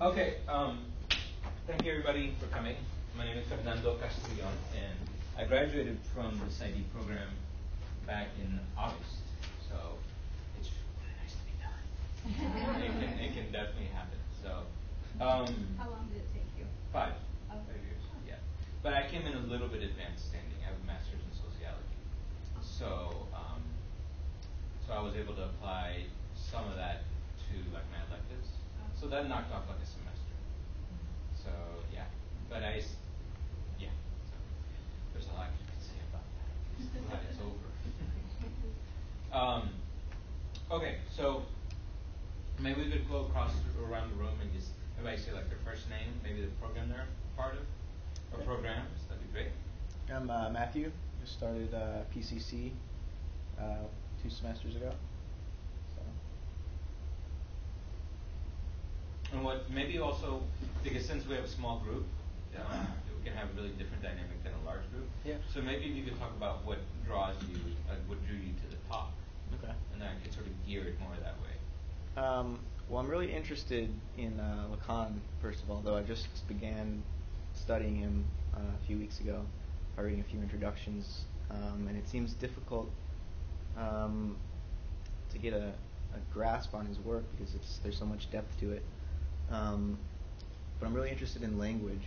Okay, thank you everybody for coming. My name is Fernando Castrillon, and I graduated from the PsyD program back in August, so it's really nice to be done. it can definitely happen. So, how long did it take you? 5 Okay. years, yeah. But I came in a little bit advanced standing. I have a master's in sociology, so I was able to apply some of that to like my electives. So that knocked off like a semester. So yeah, but so there's a lot you can say about that. Glad it's over. Okay, so maybe we could go around the room and just everybody say like their first name, maybe the program they're part of, or programs. That'd be great. I'm Matthew. Just started PCC 2 semesters ago. And what maybe also, because since we have a small group, we can have a really different dynamic than a large group. Yeah. So maybe if you could talk about what draws you, what drew you to the talk. Okay. And then I could sort of gear it more that way. Well, I'm really interested in Lacan, first of all, though I just began studying him a few weeks ago by reading a few introductions, and it seems difficult to get a grasp on his work because there's so much depth to it. But I'm really interested in language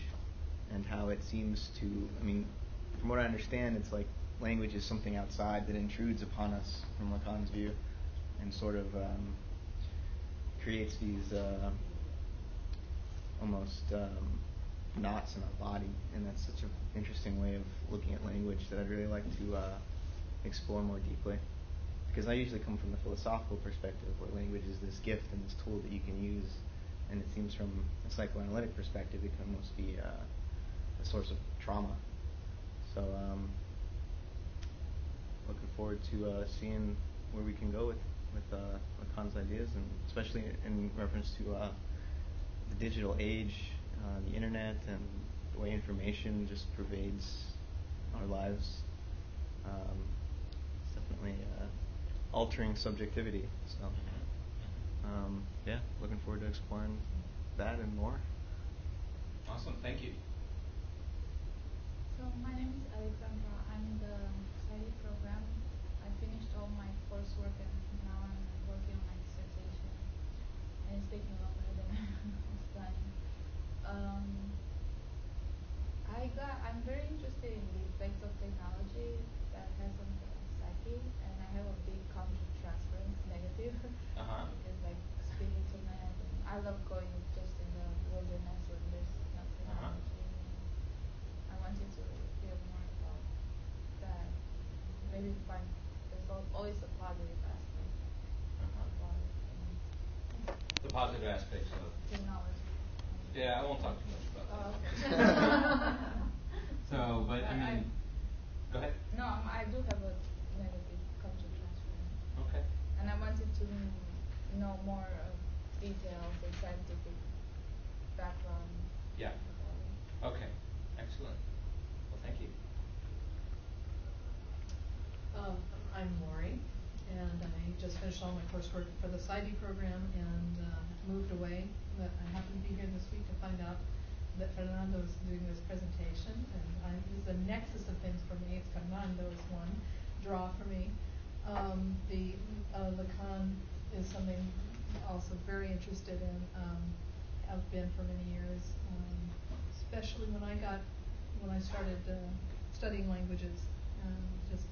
and how it seems to, from what I understand, it's like language is something outside that intrudes upon us from Lacan's view and sort of creates these almost knots in our body, and that's such an interesting way of looking at language that I'd really like to explore more deeply. Because I usually come from the philosophical perspective, where language is this gift and this tool that you can use, and it seems from a psychoanalytic perspective it can almost be a source of trauma. So looking forward to seeing where we can go with Lacan's ideas, and especially in reference to the digital age, the internet, and the way information just pervades our lives. It's definitely altering subjectivity. So, yeah, looking forward to exploring that and more. Awesome, thank you. So my name is Alexandra. I'm in the PsyD program. I finished all my coursework and now I'm working on my dissertation. And it's taking longer than I was planning. I'm very interested in the effects of technology that has on the psyche, and I have a big counter-transference negative. Because like speed internet, and I love going just in the wilderness when there's no technology. I wanted to hear more about that. Maybe there's always a positive aspect about it. The positive aspects of technology. Yeah, I won't talk too much about that. Oh, okay. So, but go ahead. No, I do have a negative counter-transference. Okay. And I wanted to know more details and scientific background. Yeah. Okay. Excellent. Well, thank you. I'm Lori, and I just finished all my coursework for the PsyD program and moved away. But I happened to be here this week to find out that Fernando is doing this presentation, and this is a nexus of things for me. It's Fernando is one draw for me. The Lacan is something also very interested in. Have been for many years, especially when I started studying languages. Just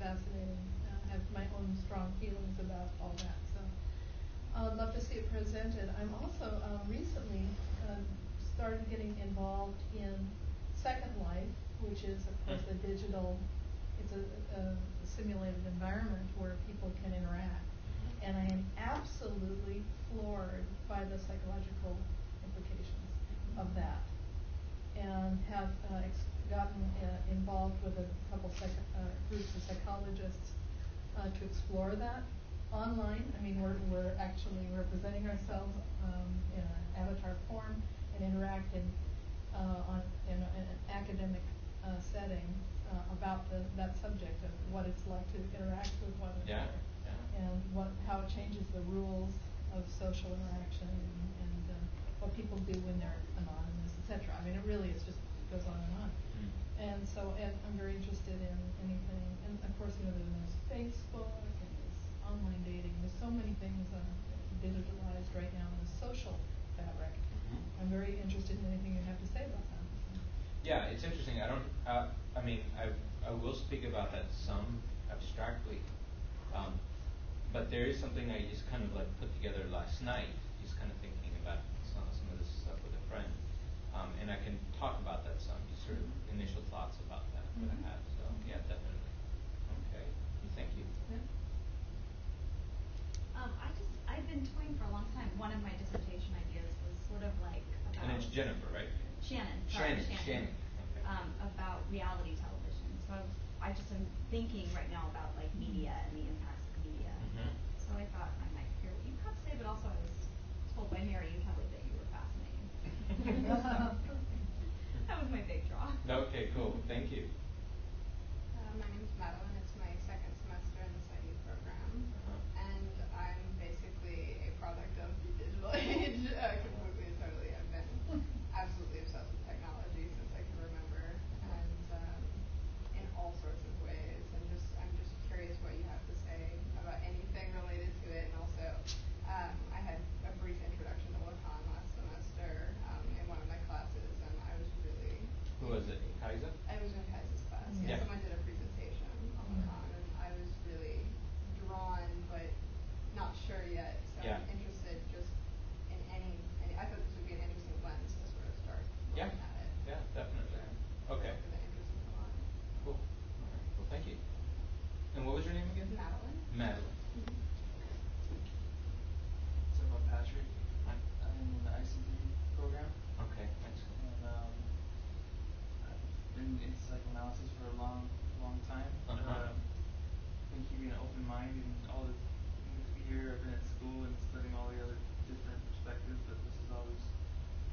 fascinating. I have my own strong feelings about all that. So I'd love to see it presented. I'm also recently started getting involved in Second Life, which is, of course, a digital. It's a simulated environment where people can interact. And I am absolutely floored by the psychological implications of that, and have gotten involved with a couple groups of psychologists to explore that online. We're actually representing ourselves in an avatar form and interact in an academic setting about that subject of what it's like to interact with one another. And how it changes the rules of social interaction and what people people do when they're anonymous, etc. I mean, it really is just goes on and on. And so, and I'm very interested in anything, and of course, there's Facebook and there's online dating. There's so many things digitalized right now in the social fabric. I'm very interested in anything you have to say about that. Yeah, it's interesting. I don't. I mean, I will speak about that some abstractly, but there is something I just kind of like put together last night, just kind of thinking about some of this stuff with a friend, and I can talk about that some. Just sort of initial thoughts about that I have. So yeah, definitely. Okay. Thank you. Yeah. I've been toying for a long time. One of my dissertation ideas was sort of like about. And it's Jennifer, right? Shannon. Okay. About reality television. So I just am thinking right now about like media and the impacts of media. So I thought I might hear what you have to say, but also I was told by Mary Kelly that you were fascinating. That was my big draw. Okay, cool. Thank you. My name is Madeline. It's my second semester in the PsyD program, and I'm basically a product of the digital age, completely and totally. I've been absolutely obsessed with technology since I can remember, and in all sorts of ways. And I'm just curious what you have to say about anything related to it. And also, I had a brief introduction to Lacan last semester in one of my classes, and I was really. Who was it? Kaiser? I was in Kaiser's class. Yeah. Someone did a presentation on Lacan, and I was really drawn, but not sure yet. So I'm interested just in any. I thought this would be an interesting lens to sort of start looking at it. Yeah, definitely. Okay. The interest in Lacan. Cool. All right. Well, thank you. And what was your name again? Madeline. Madeline. So I'm Patrick. I'm in the ICD program. Okay, excellent. And I've been in psychoanalysis for a long time. Been keeping an open mind in all the year I've been at school and studying all the other different perspectives, but this is always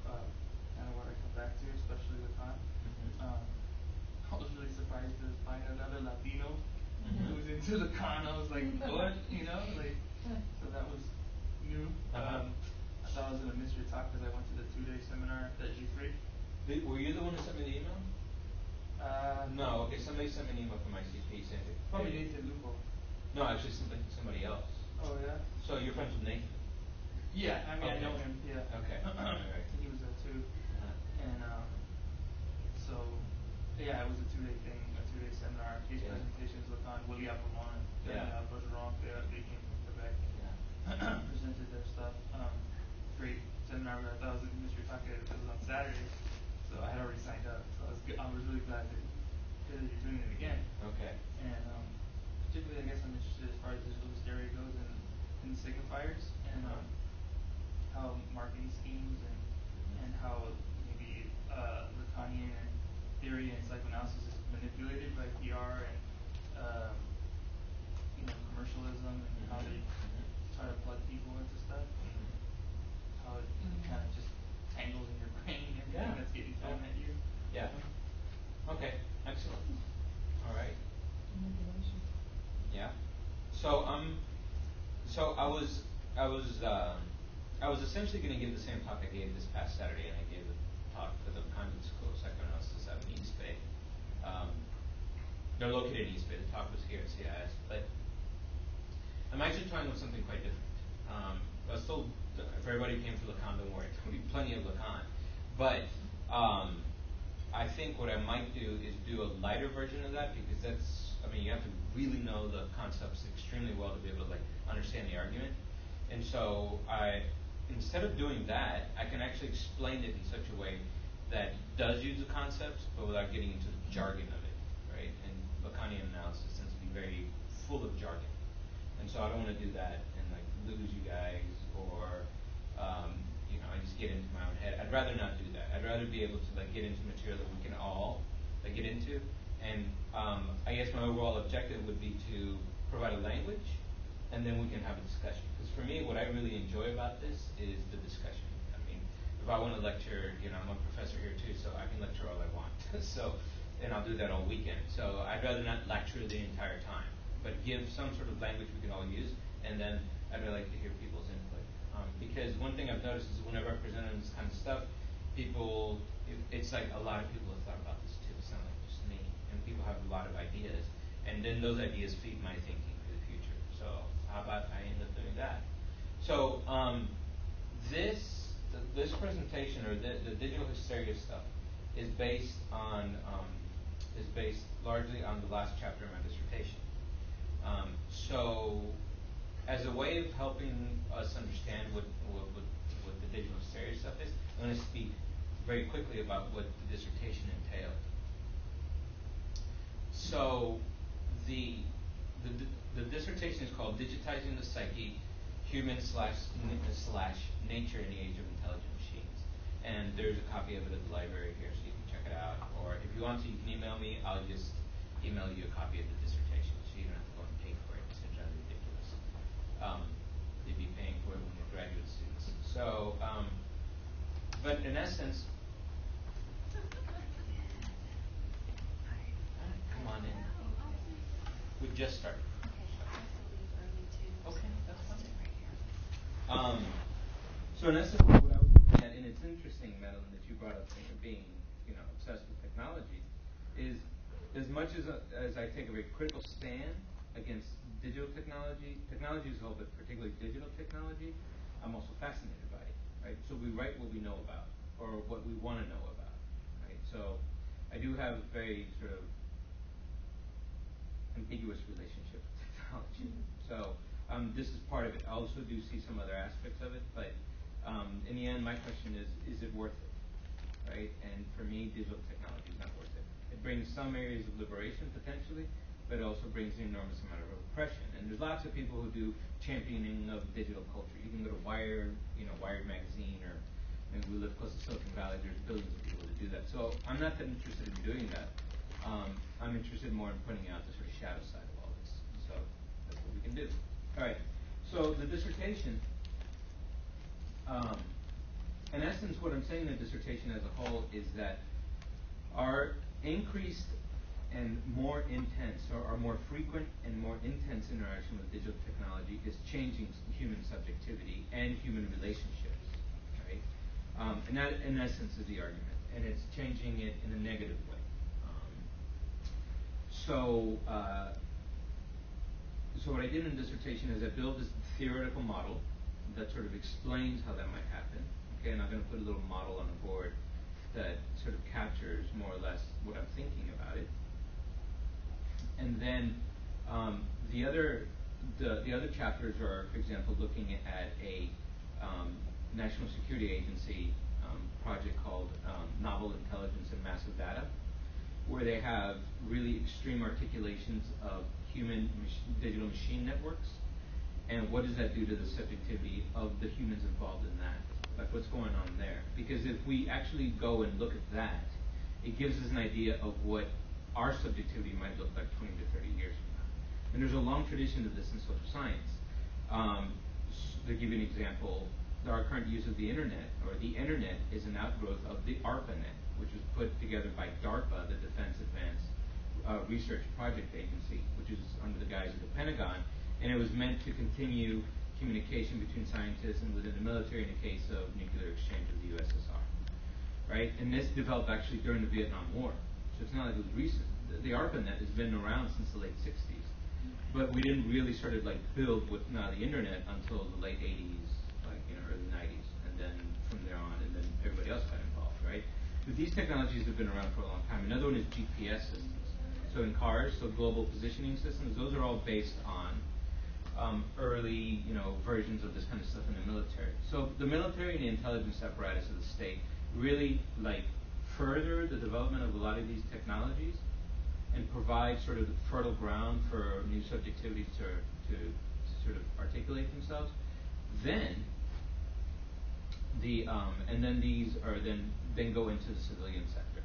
kind of what I come back to, especially with Han. I was really surprised to find another Latino who was into the con. I was like, what? So that was new. I thought I was going to miss your talk because I went to the 2-day seminar at G3. Were you the one who sent me the email? No. Okay, somebody sent me an email from my CP saying it. Probably Nathan Lupo. No, actually somebody else. Oh yeah. So you're friends with Nathan? Yeah, I mean I know him. Yeah. Okay. All right. He was there too, and so yeah, it was a 2-day thing, a 2-day seminar, case presentations with Willie Applemont and Bergeron. They came from Quebec and presented their stuff. Great seminar, but I thought I was going to miss your talk because it was on Saturday, so I had already signed up. So I was really glad to hear that you're doing it again. Okay. And particularly, I guess I'm interested as far as digital hysteria goes in the signifiers and how marketing schemes and how maybe Lacanian and theory and psychoanalysis is manipulated by PR and commercialism and how they try to plug people into stuff. How it kind of just tangles in your brain and everything that's getting thrown at you. Yeah. Okay. Excellent. All right. Manipulation. Yeah. So I was essentially going to give the same talk I gave this past Saturday, and I gave a talk for the Convent School of Psychoanalysis out in East Bay. They're located in East Bay. The talk was here at CIS, but I'm actually trying with something quite different. I was told if everybody came to Lacan, don't worry, there'll be plenty of Lacan. But I think what I might do is do a lighter version of that, because you have to really know the concepts extremely well to be able to understand the argument. And so instead of doing that, I can actually explain it in such a way that does use the concepts, but without getting into the jargon of it, right? And Lacanian analysis tends to be very full of jargon. And so I don't want to do that and lose you guys, or I just get into my own head. I'd rather not do that. I'd rather be able to get into material that we can all get into. And I guess my overall objective would be to provide a language, and then we can have a discussion. Because for me, what I really enjoy about this is the discussion. I mean, if I want to lecture, I'm a professor here too, so I can lecture all I want. And I'll do that all weekend. So I'd rather not lecture the entire time, but give some sort of language we can all use, and then I'd really like to hear people's input. Because one thing I've noticed is whenever I present on this kind of stuff, people, it's like a lot of people have thought about this too. It's not like just me. And people have a lot of ideas. And then those ideas feed my thinking for the future. So how about I end up doing that? So this presentation, or the digital hysteria stuff, is based largely on the last chapter of my dissertation. So as a way of helping us understand what the digital hysteria stuff is, I'm going to speak very quickly about what the dissertation entailed. So the dissertation is called Digitizing the Psyche, Human / Nature in the Age of Intelligent Machines. And there's a copy of it at the library here, so you can check it out. Or if you want to, you can email me. I'll just email you a copy of the dissertation, so you don't have to go and pay for it. It's entirely ridiculous. You'd be paying for it when we're graduate students. So, but in essence, come on in. We've just started. Okay, that's fine. So in essence, what I was looking at, and it's interesting, Madeline, that you brought up being, obsessed with technology, is as much as I take a very critical stand against digital technology as a whole, but particularly digital technology, I'm also fascinated by it, right? So we write what we know about, or what we want to know about, right? So I do have a very sort of ambiguous relationship with technology. So this is part of it. I also do see some other aspects of it, but in the end, my question is it worth it, right? And for me, digital technology is not worth it. It brings some areas of liberation, potentially, but it also brings an enormous amount of oppression. And there's lots of people who do championing of digital culture. You can go to Wired magazine, or we live close to Silicon Valley. There's billions of people that do that. So I'm not that interested in doing that. I'm interested more in pointing out the sort of shadow side of all this. So that's what we can do. All right. So the dissertation, in essence, what I'm saying in the dissertation as a whole is that our increased and more intense, or our more frequent and more intense interaction with digital technology is changing human subjectivity and human relationships, right? And that, in essence, is the argument. And it's changing it in a negative way. So what I did in the dissertation is I built this theoretical model that sort of explains how that might happen. Okay, and I'm going to put a little model on the board that sort of captures more or less what I'm thinking about it. And then the other chapters are, for example, looking at a National Security Agency project called Novel Intelligence and Massive Data, where they have really extreme articulations of human digital machine networks, and what does that do to the subjectivity of the humans involved in that? Like, what's going on there? Because if we actually go and look at that, it gives us an idea of what our subjectivity might look like 20 to 30 years from now. And there's a long tradition of this in social science. To give you an example, our current use of the internet, or the internet, is an outgrowth of the ARPANET, which was put together by DARPA, the Defense Advanced Research Project Agency, which is under the guise of the Pentagon, and it was meant to continue communication between scientists and within the military in the case of nuclear exchange with the USSR, right? And this developed actually during the Vietnam War, so it's not like it was recent. The ARPANET has been around since the late 60s, but we didn't really sort of like build with the internet until the late 80s, early 90s, and then from there on, and then everybody else got involved, right? But these technologies have been around for a long time. Another one is GPS systems. So in cars, so global positioning systems, those are all based on early, versions of this kind of stuff in the military. So the military and the intelligence apparatus of the state really further the development of a lot of these technologies and provide sort of the fertile ground for new subjectivities to sort of articulate themselves. Then and then these are then go into the civilian sector,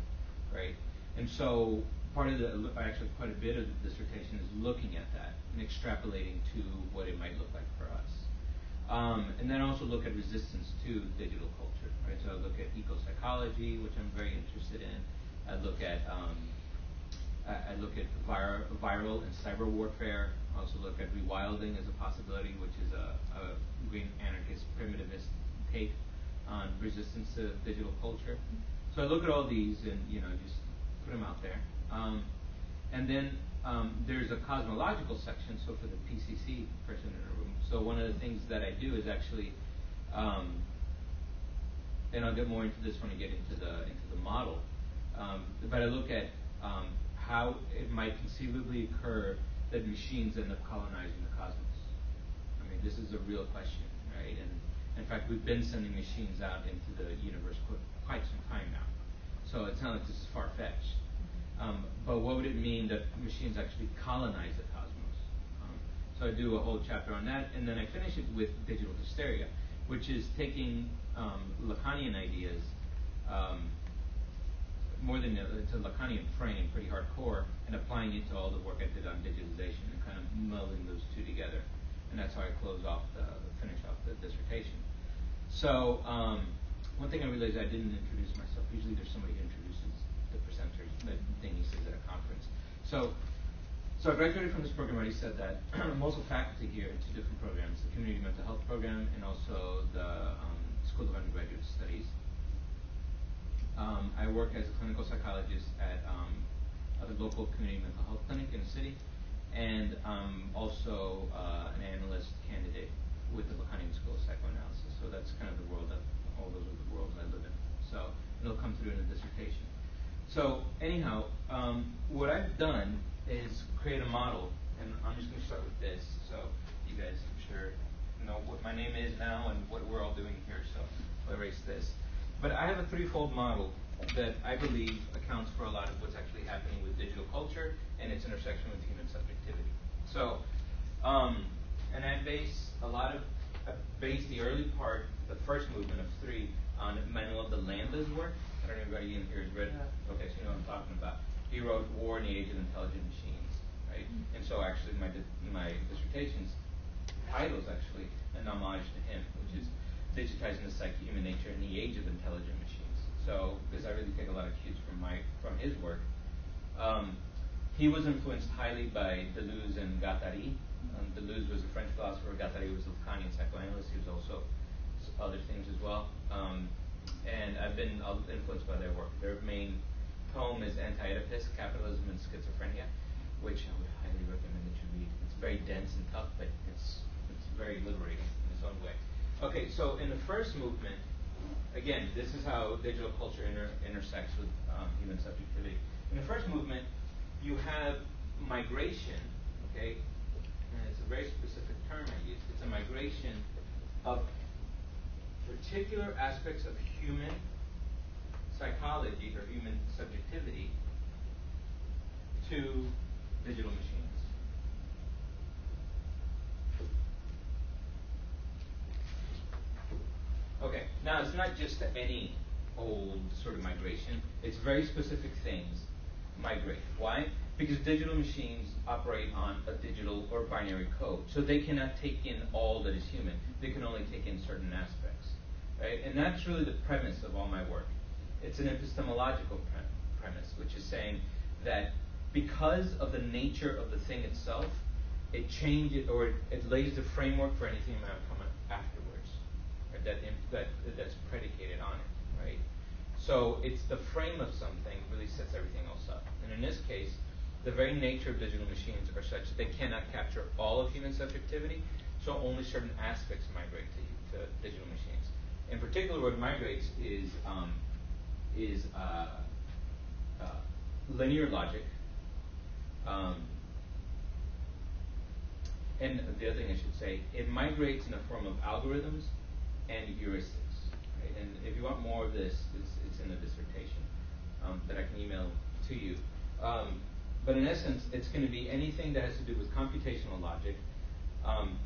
right? And so quite a bit of the dissertation is looking at that and extrapolating to what it might look like for us. And then also look at resistance to digital culture, right? So I look at eco-psychology, which I'm very interested in. I look at viral and cyber warfare. I also look at rewilding as a possibility, which is a green anarchist primitivist take on resistance to digital culture. So I look at all these and just put them out there. And then there's a cosmological section, so for the PCC person in the room. So one of the things that I do is actually, and I'll get more into this when I get into the model, but I look at how it might conceivably occur that machines end up colonizing the cosmos. I mean, this is a real question, right? And in fact, we've been sending machines out into the universe quite some time now. So it's not like this is far-fetched. But what would it mean that machines actually colonize the cosmos? So I do a whole chapter on that, and then I finish it with digital hysteria, which is taking Lacanian ideas, more than it's a Lacanian frame, pretty hardcore, and applying it to all the work I did on digitalization and kind of melding those two together. And that's how I finish off the dissertation. So one thing I realized I didn't introduce myself. Usually there's somebody who introduces the presenters, that Danny says at a conference. So I graduated from this program. I already said that. I'm also faculty here in two different programs, the Community Mental Health Program and also the School of Undergraduate Studies. I work as a clinical psychologist at a local community mental health clinic in the city, and also an analyst candidate with the Lacanian School of Psychoanalysis. So that's kind of the world that, all those are the worlds I live in. So it'll come through in the dissertation. So anyhow, what I've done is create a model, and I'm just going to start with this. So you guys, I'm sure, know what my name is now and what we're all doing here. So I'll erase this. But I have a threefold model that I believe accounts for a lot of what's actually happening with digital culture and its intersection with human subjectivity. So, and I base the early part, the first movement of 3, on Manuel de Landa's work. I don't know if anybody in here has read it. Okay, so you know what I'm talking about. He wrote War in the Age of Intelligent Machines, right? And so actually my dissertation's title is actually an homage to him, which is digitizing the psyche, human nature in the age of intelligent machines. So, because I really take a lot of cues from his work. He was influenced highly by Deleuze and Guattari. Deleuze was a French philosopher. Guattari was a Lacanian psychoanalyst. He was also other things as well. And I've been influenced by their work. Their main poem is Anti-Oedipus, Capitalism and Schizophrenia, which I would highly recommend that you read. It's very dense and tough, but it's very liberating in its own way. Okay, so in the first movement, again, this is how digital culture intersects with human subjectivity. In the first movement, you have migration, okay, and it's a very specific term I use. It's a migration of particular aspects of human psychology or human subjectivity to digital machines. Okay, now it's not just any old sort of migration. It's very specific things migrate. Why? Because digital machines operate on a digital or binary code. So they cannot take in all that is human. They can only take in certain aspects. Right? And that's really the premise of all my work. It's an epistemological premise, which is saying that because of the nature of the thing itself, it changes or it lays the framework for anything that will come afterwards. Right? That's predicated on it, right? So it's the frame of something really sets everything else up. And in this case, the very nature of digital machines are such that they cannot capture all of human subjectivity, so only certain aspects migrate to digital machines. In particular, what migrates is linear logic, and the other thing I should say, it migrates in the form of algorithms and heuristics. Right? And if you want more of this, it's in the dissertation that I can email to you. But in essence, it's going to be anything that has to do with computational logic,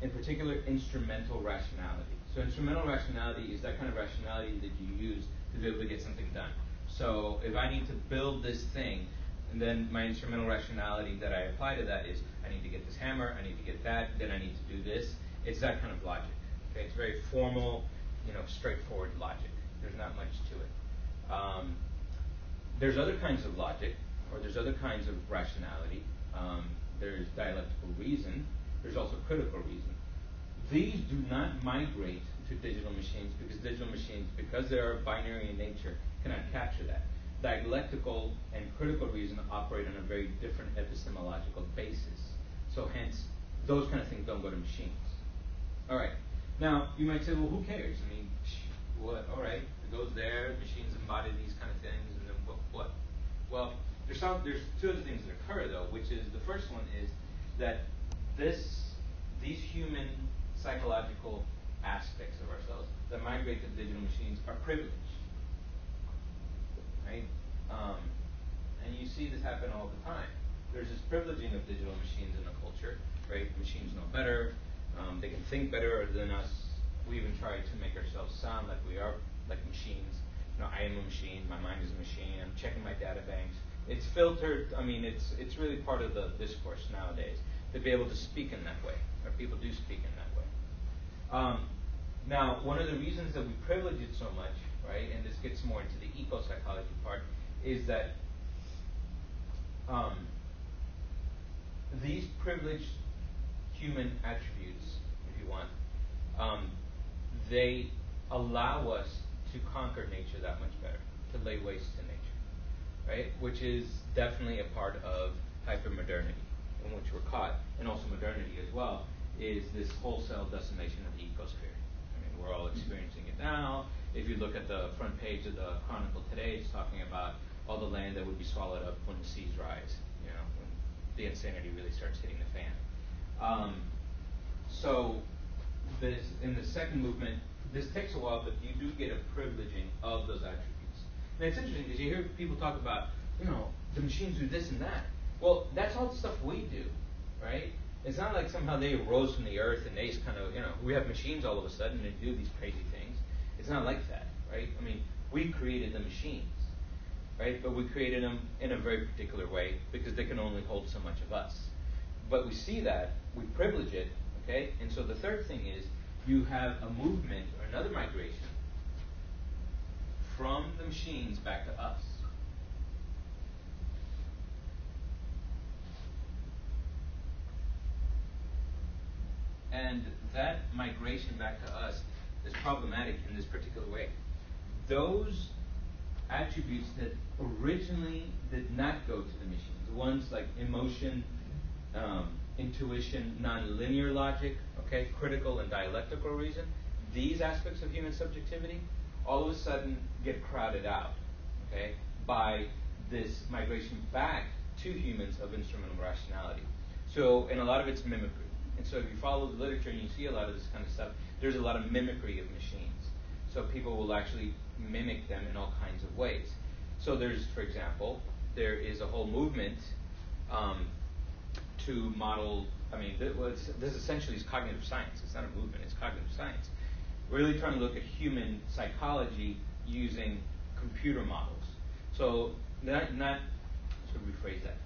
in particular instrumental rationality. So instrumental rationality is that kind of rationality that you use to be able to get something done. So if I need to build this thing, and then my instrumental rationality that I apply to that is I need to get this hammer, I need to get that, then I need to do this. It's that kind of logic. Okay, it's very formal, straightforward logic. There's not much to it. There's other kinds of logic, or there's other kinds of rationality. There's dialectical reason. There's also critical reason. These do not migrate to digital machines because digital machines, because they are binary in nature, cannot capture that. Dialectical and critical reason operate on a very different epistemological basis. So hence, those kind of things don't go to machines. All right. Now, you might say, well, who cares? I mean, what? All right, it goes there. Machines embody these kind of things, and then what? Well, there's two other things that occur though, which is the first one is that these human psychological aspects of ourselves that migrate to digital machines are privileged, right? And you see this happen all the time. There's this privileging of digital machines in the culture, right? Machines know better. They can think better than us. We even try to make ourselves sound like we are like machines. I am a machine. My mind is a machine. I'm checking my data banks. It's filtered. I mean, it's really part of the discourse nowadays to be able to speak in that way, or people do speak in that way. Now, one of the reasons that we privilege it so much, right, and this gets more into the eco-psychology part, is that these privileged human attributes, if you want, they allow us to conquer nature that much better, to lay waste to nature, right? Which is definitely a part of hypermodernity, in which we're caught, and also modernity as well, is this wholesale decimation of the ecosphere. I mean, we're all experiencing it now. If you look at the front page of the Chronicle today, it's talking about all the land that would be swallowed up when the seas rise, when the insanity really starts hitting the fan. So this, in the second movement, this takes a while, but you do get a privileging of those attributes. And it's interesting because you hear people talk about, the machines do this and that. Well, that's all the stuff we do, right? It's not like somehow they arose from the earth and they just kind of, we have machines all of a sudden and they do these crazy things. It's not like that, right? I mean, we created the machines, right? But we created them in a very particular way because they can only hold so much of us. But we see that, we privilege it, okay? And so the third thing is you have a movement or another migration from the machines back to us. And that migration back to us is problematic in this particular way. Those attributes that originally did not go to the machines, ones like emotion, intuition, nonlinear logic, okay, critical and dialectical reason, these aspects of human subjectivity all of a sudden get crowded out, okay, by this migration back to humans of instrumental rationality. So, and a lot of it's mimicry. And so if you follow the literature and you see a lot of this kind of stuff, there's a lot of mimicry of machines. So people will actually mimic them in all kinds of ways. So there's, for example, there is a whole movement to model, this essentially is cognitive science. It's not a movement, it's cognitive science. We're really trying to look at human psychology using computer models. So let's rephrase that.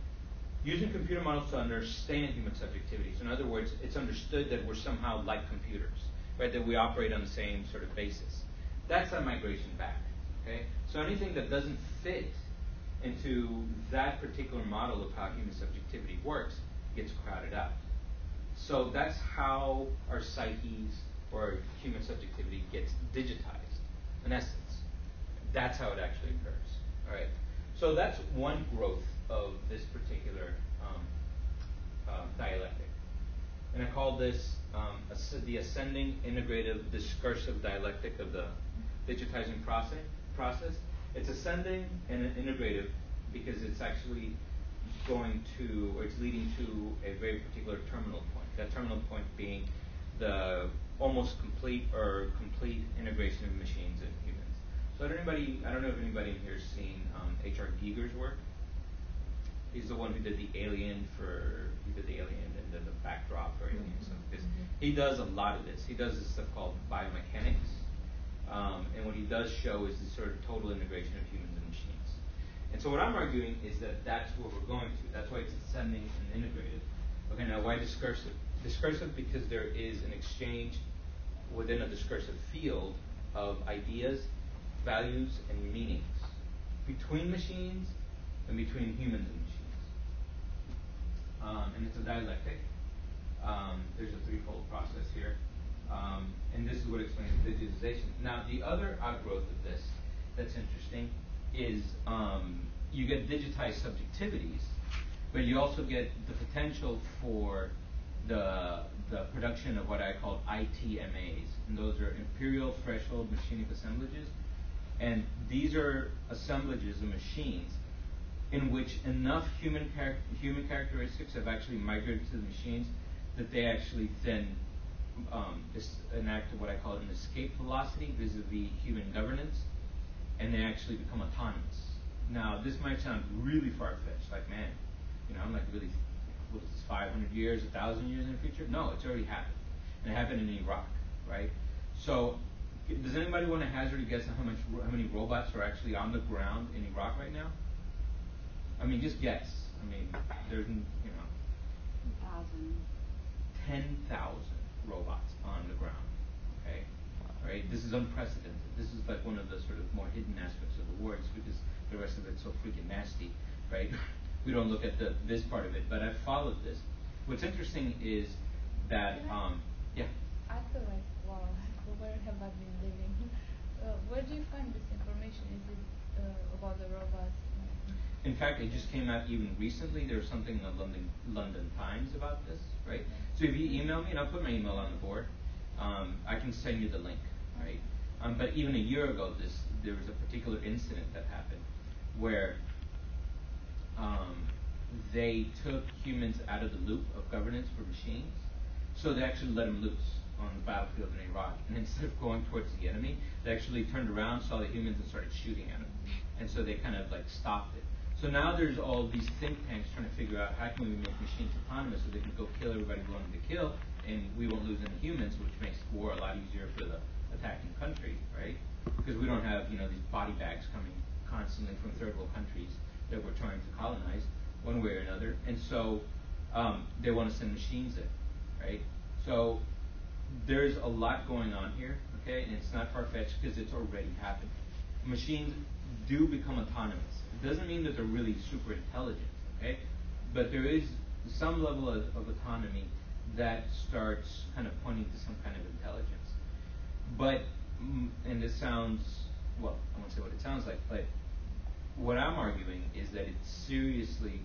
Using computer models to understand human subjectivity. So in other words, it's understood that we're somehow like computers, right? That we operate on the same sort of basis. That's a migration back, okay? So anything that doesn't fit into that particular model of how human subjectivity works gets crowded out. So that's how our psyches or human subjectivity gets digitized, in essence. That's how it actually occurs, all right? So that's one growth of this particular dialectic. And I call this the ascending integrative discursive dialectic of the digitizing process. It's ascending and integrative because it's actually it's leading to a very particular terminal point. That terminal point being the almost complete integration of machines and humans. So I don't know if anybody in here has seen H.R. Giger's work. He's the one who did the Alien and then the backdrop for Alien and stuff. Because he does a lot of this. He does this stuff called biomechanics. And what he does show is this sort of total integration of humans and machines. And so what I'm arguing is that that's where we're going to. That's why it's ascending and integrated. Okay, now why discursive? Discursive because there is an exchange within a discursive field of ideas, values, and meanings between machines and between humans and machines. And it's a dialectic. There's a threefold process here. And this is what explains digitization. Now, the other outgrowth of this that's interesting is you get digitized subjectivities, but you also get the potential for the production of what I call ITMAs, and those are imperial threshold machinic assemblages. And these are assemblages of machines in which enough human characteristics have actually migrated to the machines that they actually then enact what I call an escape velocity vis-a-vis human governance, and they actually become autonomous. Now, this might sound really far-fetched, like, man, I'm like really, what is this, 500 years, 1,000 years in the future? No, it's already happened. And it happened in Iraq, right? So, does anybody want to hazard a guess on how many robots are actually on the ground in Iraq right now? I mean, just guess. I mean, there's, 10,000 robots on the ground. Okay, right? This is unprecedented. This is like one of the sort of more hidden aspects of the war, just because the rest of it's so freaking nasty, right? We don't look at this part of it, but I've followed this. What's interesting is that, yeah. I feel like, wow, where have I been living? Where do you find this information? Is it about the robots? In fact, it just came out even recently. There was something in the London Times about this, right? So if you email me, and I'll put my email on the board, I can send you the link, right? But even a year ago, there was a particular incident that happened where they took humans out of the loop of governance for machines, so they actually let them loose on the battlefield in Iraq. And instead of going towards the enemy, they actually turned around, saw the humans, and started shooting at them. And so they kind of like stopped it. So now there's all these think tanks trying to figure out how can we make machines autonomous so they can go kill everybody we want them to kill, and we won't lose any humans, which makes war a lot easier for the attacking country, right? Because we don't have these body bags coming constantly from third world countries that we're trying to colonize one way or another, and so they want to send machines in, right? So there's a lot going on here, okay, and it's not far-fetched because it's already happened. Machines do become autonomous. It doesn't mean that they're really super intelligent, okay, but there is some level of autonomy that starts kind of pointing to some kind of intelligence. But, and this sounds, well, I won't say what it sounds like, but what I'm arguing is that it's seriously,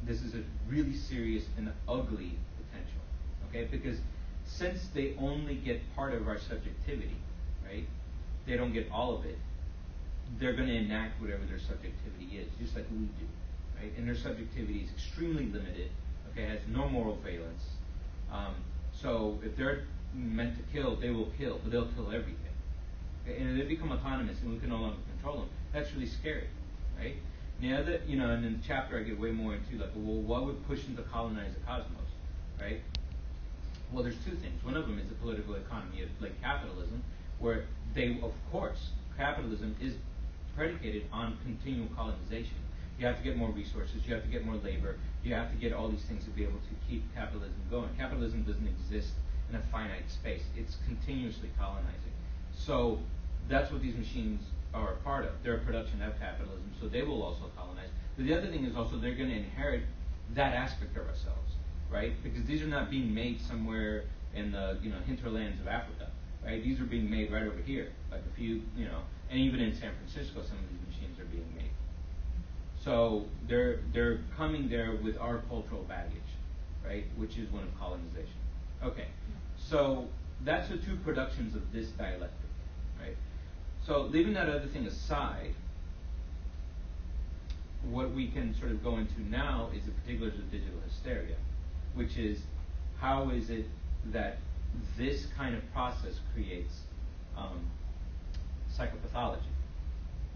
this is a really serious and ugly potential, okay? Because since they only get part of our subjectivity, right? They don't get all of it. They're going to enact whatever their subjectivity is, just like we do, right? And their subjectivity is extremely limited, okay? Has no moral valence. So if they're meant to kill, they will kill, but they'll kill everything. Okay? And if they become autonomous and we can no longer control them, that's really scary, right? Now that, and in the chapter I get way more into like, well, what would push them to colonize the cosmos, right? Well, there's two things. One of them is the political economy of like capitalism, where of course, capitalism is predicated on continual colonization. You have to get more resources, you have to get more labor, you have to get all these things to be able to keep capitalism going. Capitalism doesn't exist in a finite space. It's continuously colonizing. So that's what these machines are a part of. They're a production of capitalism, so they will also colonize. But the other thing is also they're going to inherit that aspect of ourselves, right? Because these are not being made somewhere in the hinterlands of Africa, right? These are being made right over here, like a few, and even in San Francisco, some of these machines are being made. So they're coming there with our cultural baggage, right? Which is one of colonization. Okay, so that's the two productions of this dialectic, right? So leaving that other thing aside, what we can sort of go into now is the particulars of digital hysteria, which is how is it that this kind of process creates psychopathology.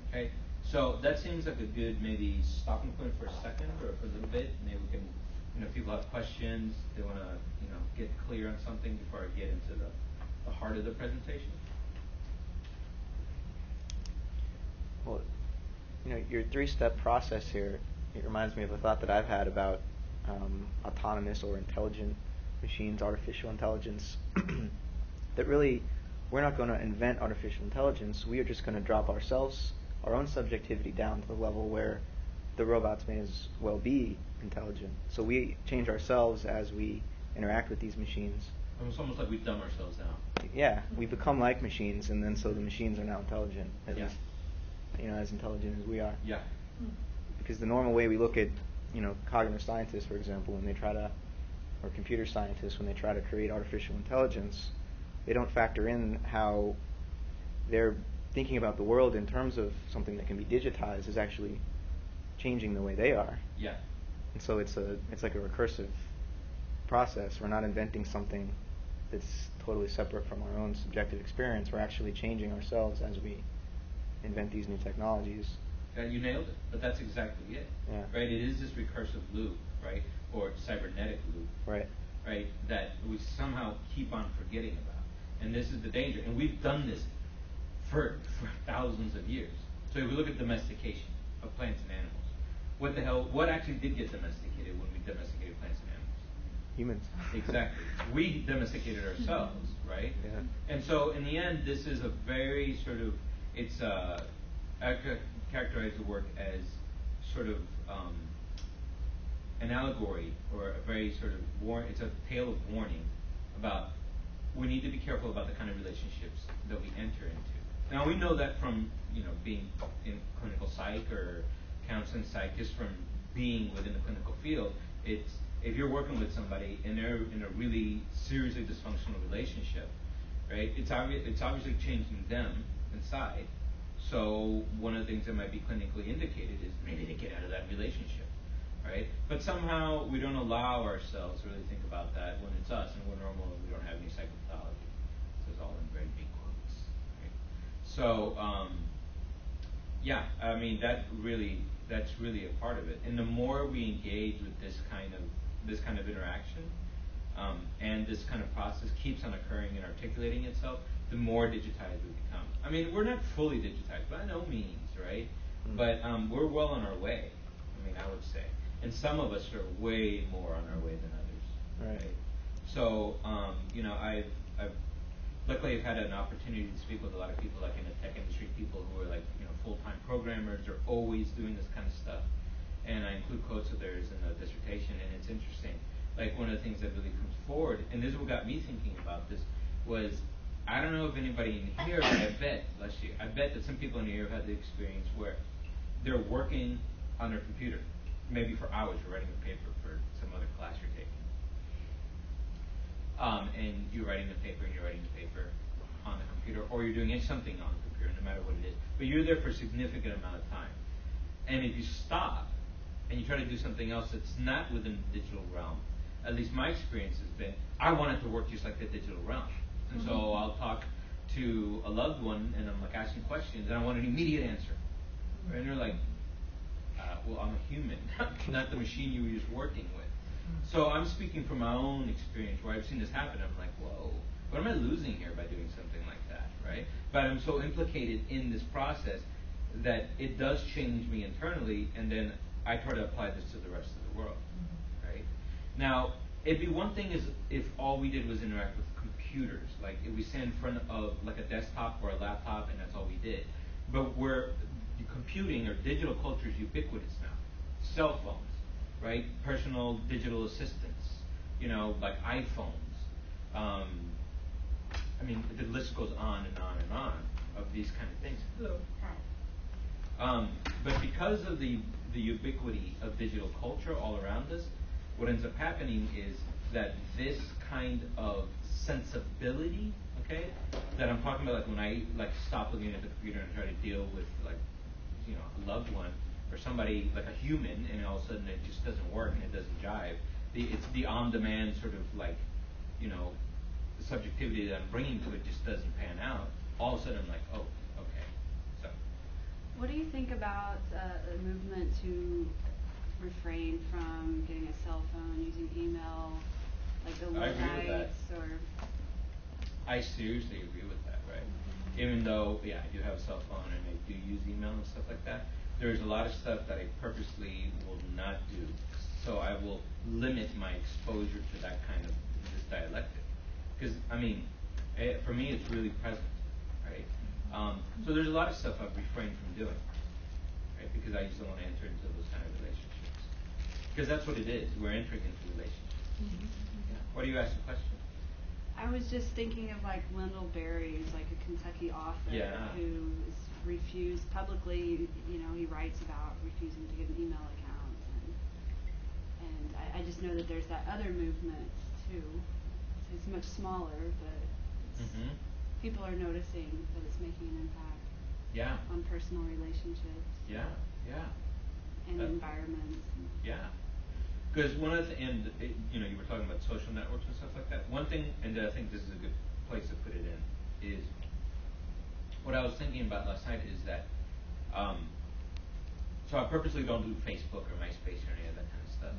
Okay, so that seems like a good maybe stopping point for a second or for a little bit. Maybe we can, if people have questions, they want to get clear on something before I get into the heart of the presentation. Well, your three-step process here, it reminds me of a thought that I've had about autonomous or intelligent machines, artificial intelligence, that really we're not going to invent artificial intelligence. We are just going to drop our own subjectivity down to the level where the robots may as well be intelligent. So we change ourselves as we interact with these machines. It's almost like we dumb ourselves down. Yeah, we become like machines, and then so the machines are now intelligent, at least, as intelligent as we are. Yeah. Because the normal way we look at, cognitive scientists, for example, when they try to, or computer scientists, when they try to create artificial intelligence, they don't factor in how they're thinking about the world in terms of something that can be digitized is actually changing the way they are. Yeah. And so it's like a recursive process. We're not inventing something that's totally separate from our own subjective experience. We're actually changing ourselves as we invent these new technologies. You nailed it, but that's exactly it. Yeah. Right? It is this recursive loop, right? Or cybernetic loop. Right. Right? That we somehow keep on forgetting about. And this is the danger. And we've done this for thousands of years. So if we look at domestication of plants and animals, what actually did get domesticated when we domesticated plants and animals? Humans. Exactly. We domesticated ourselves, right? Yeah. And so in the end, this is a very sort of, I could characterize the work as sort of an allegory, or a very sort of it's a tale of warning about we need to be careful about the kind of relationships that we enter into. Now we know that from being in clinical psych or counseling psych, just from being within the clinical field, it's if you're working with somebody and they're in a really seriously dysfunctional relationship, right? It's obviously changing them inside. So one of the things that might be clinically indicated is maybe they get out of that relationship, right? But somehow we don't allow ourselves to really think about that when it's us and we're normal and we don't have any psychopathology. So it's all in very big quotes, right? So I mean that's really a part of it. And the more we engage with this kind of interaction, and this kind of process keeps on occurring and articulating itself, the more digitized we become. I mean, we're not fully digitized, by no means, right? Mm-hmm. But we're well on our way, I would say. And some of us are way more on our way than others, right? So, I've luckily I've had an opportunity to speak with a lot of people, like in the tech industry, people who are like, full-time programmers, are always doing this kind of stuff. And I include quotes of theirs in the dissertation, and it's interesting. Like one of the things that really comes forward, and this is what got me thinking about this, was I don't know if anybody in here, but I bet that some people in here have had the experience where they're working on their computer, maybe for hours, you're writing a paper for some other class you're taking. And you're writing the paper on the computer, or you're doing something on the computer, no matter what it is. But you're there for a significant amount of time. And if you stop and you try to do something else that's not within the digital realm, at least my experience has been, I want it to work just like the digital realm. And so I'll talk to a loved one and I'm like asking questions and I want an immediate answer. Right? And they're like, well, I'm a human, not the machine you were just working with. So I'm speaking from my own experience where I've seen this happen. I'm like, whoa, what am I losing here by doing something like that, right? But I'm so implicated in this process that it does change me internally, and then I try to apply this to the rest of the world, right? Now, it'd be one thing is if all we did was interact with computers, like if we sat in front of like a desktop or a laptop and that's all we did. But where computing or digital culture is ubiquitous now. Cell phones, right? Personal digital assistants, like iPhones. I mean, the list goes on and on and on of these kind of things. Hello. But because of the ubiquity of digital culture all around us, what ends up happening is that this kind of sensibility, okay, that I'm talking about, like when I stop looking at the computer and try to deal with a loved one or somebody like a human, and all of a sudden it just doesn't work and it doesn't jive. It's the on-demand sort of the subjectivity that I'm bringing to it just doesn't pan out. All of a sudden I'm like, oh, okay. So. What do you think about a movement to refrain from getting a cell phone, using email, like the late nights, or? I seriously agree with that, right? Even though, I do have a cell phone and I do use email and stuff like that, there's a lot of stuff that I purposely will not do. So I will limit my exposure to that kind of this dialectic. Because, for me, it's really present, right? So there's a lot of stuff I've refrained from doing, right? Because I just don't want to enter into those kind of relationships. Because that's what it is. We're entering into relationships. Yeah. What do you ask the question? I was just thinking of like Wendell Berry, who's like a Kentucky author who is refused publicly. You know, he writes about refusing to give an email account, and I just know that there's that other movement too. It's much smaller, but people are noticing that it's making an impact. Yeah. On personal relationships. Yeah. And environments. Yeah. Because you were talking about social networks and stuff like that. One thing, and I think this is a good place to put it in, is what I was thinking about last night is that, so I purposely don't do Facebook or MySpace or any of that kind of stuff.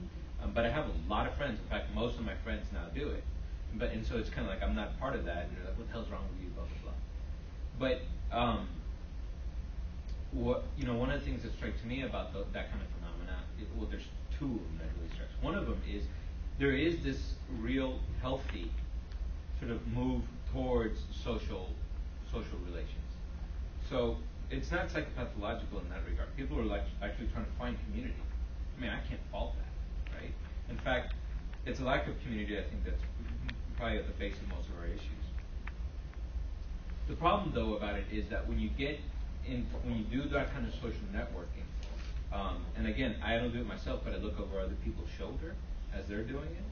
But I have a lot of friends. In fact, most of my friends now do it. And so it's kind of like I'm not part of that. And you're like, what the hell's wrong with you? Blah blah blah. But one of the things that strikes me about that kind of phenomena, there's two of them that really strikes. One of them is there is this real healthy sort of move towards social relations. So it's not psychopathological in that regard. People are like actually trying to find community. I mean, I can't fault that, right? In fact, it's a lack of community, I think, that's probably at the base of most of our issues. The problem, though, about it is that when you do that kind of social networking, and again, I don't do it myself, but I look over other people's shoulder as they're doing it.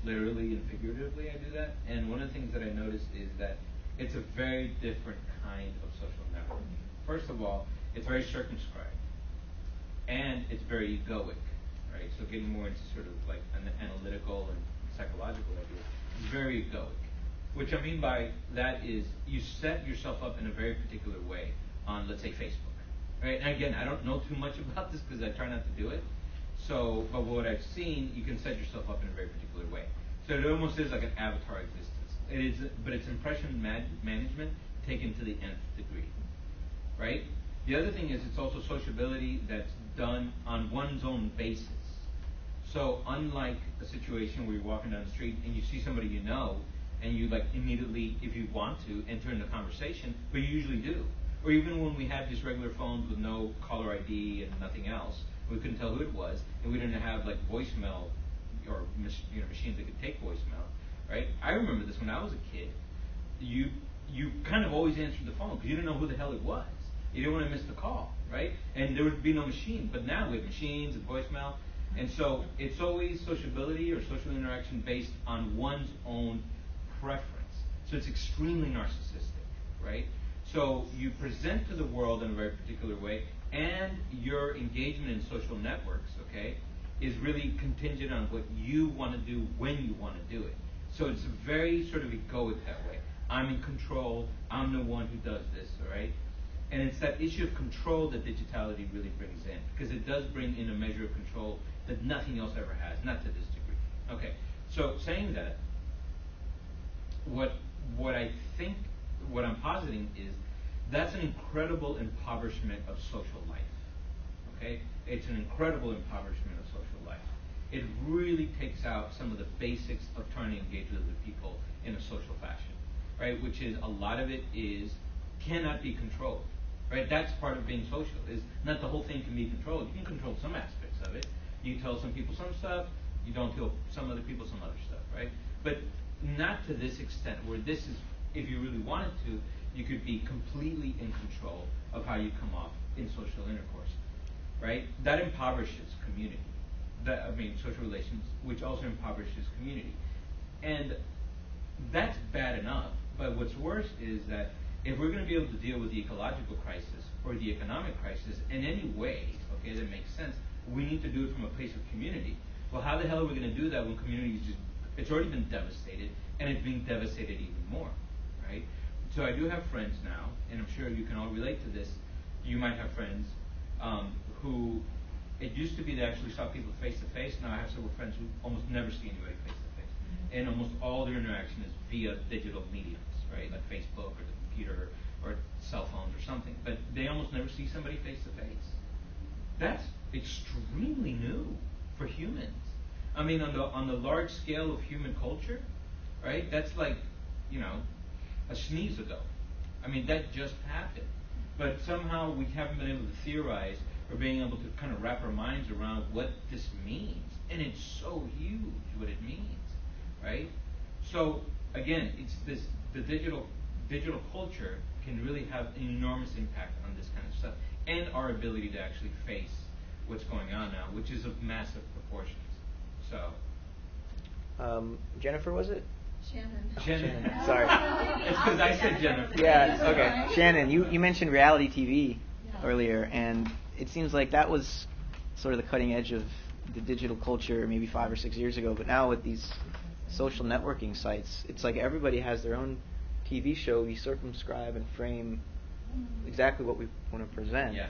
Literally and figuratively, I do that. And one of the things that I notice is that it's a very different kind of social networking. First of all, it's very circumscribed, and it's very egoic, right? So getting more into sort of like an analytical and psychological ideas, it's very egoic. Which I mean by that is you set yourself up in a very particular way on, let's say, Facebook, right? And again, I don't know too much about this because I try not to do it. So, but what I've seen, you can set yourself up in a very particular way. So it almost is like an avatar existence. It is, but it's impression management taken to the nth degree, right? The other thing is it's also sociability that's done on one's own basis. So unlike a situation where you're walking down the street and you see somebody you know, and you like immediately, if you want to, enter into conversation, but you usually do. Or even when we had just regular phones with no caller ID and nothing else, we couldn't tell who it was, and we didn't have like voicemail or machines that could take voicemail, right? I remember this when I was a kid. You kind of always answered the phone because you didn't know who the hell it was. You didn't want to miss the call, right? And there would be no machine. But now we have machines and voicemail, and so it's always sociability or social interaction based on one's own preference. So it's extremely narcissistic, right? So you present to the world in a very particular way, and your engagement in social networks, okay, is really contingent on what you want to do when you want to do it. So it's very sort of egoic that way. I'm in control. I'm the one who does this, all right? And it's that issue of control that digitality really brings in, because it does bring in a measure of control that nothing else ever has, not to this degree. Okay, so saying that, what I think, what I'm positing is that's an incredible impoverishment of social life. Okay, it's an incredible impoverishment of social life. It really takes out some of the basics of trying to engage with other people in a social fashion, right? Which is a lot of it is cannot be controlled, right? That's part of being social. Is not the whole thing can be controlled. You can control some aspects of it. You tell some people some stuff. You don't tell some other people some other stuff, right? But not to this extent, where this is, if you really wanted to, you could be completely in control of how you come off in social intercourse, right? That impoverishes community. Social relations, which also impoverishes community. And that's bad enough, but what's worse is that if we're going to be able to deal with the ecological crisis or the economic crisis in any way, okay, that makes sense, we need to do it from a place of community. Well, how the hell are we going to do that when community is it's already been devastated, and it's being devastated even more, right? So I do have friends now, and I'm sure you can all relate to this. You might have friends who, it used to be they actually saw people face to face. Now I have several friends who almost never see anybody face to face. And almost all their interaction is via digital mediums, right? Like Facebook or the computer or cell phones or something. But they almost never see somebody face to face. That's extremely new for humans. I mean, on the large scale of human culture, right? That's like, a sneeze ago. I mean, that just happened. But somehow we haven't been able to theorize or being able to kind of wrap our minds around what this means. And it's so huge what it means, right? So again, it's this the digital culture can really have an enormous impact on this kind of stuff, and our ability to actually face what's going on now, which is of massive proportions. So, Jennifer, was it? Shannon. Sorry. It's because I said Jennifer. Yeah. Okay. Shannon, you mentioned reality TV earlier, and it seems like that was sort of the cutting edge of the digital culture maybe 5 or 6 years ago. But now with these social networking sites, it's like everybody has their own TV show. We circumscribe and frame exactly what we want to present. Yeah.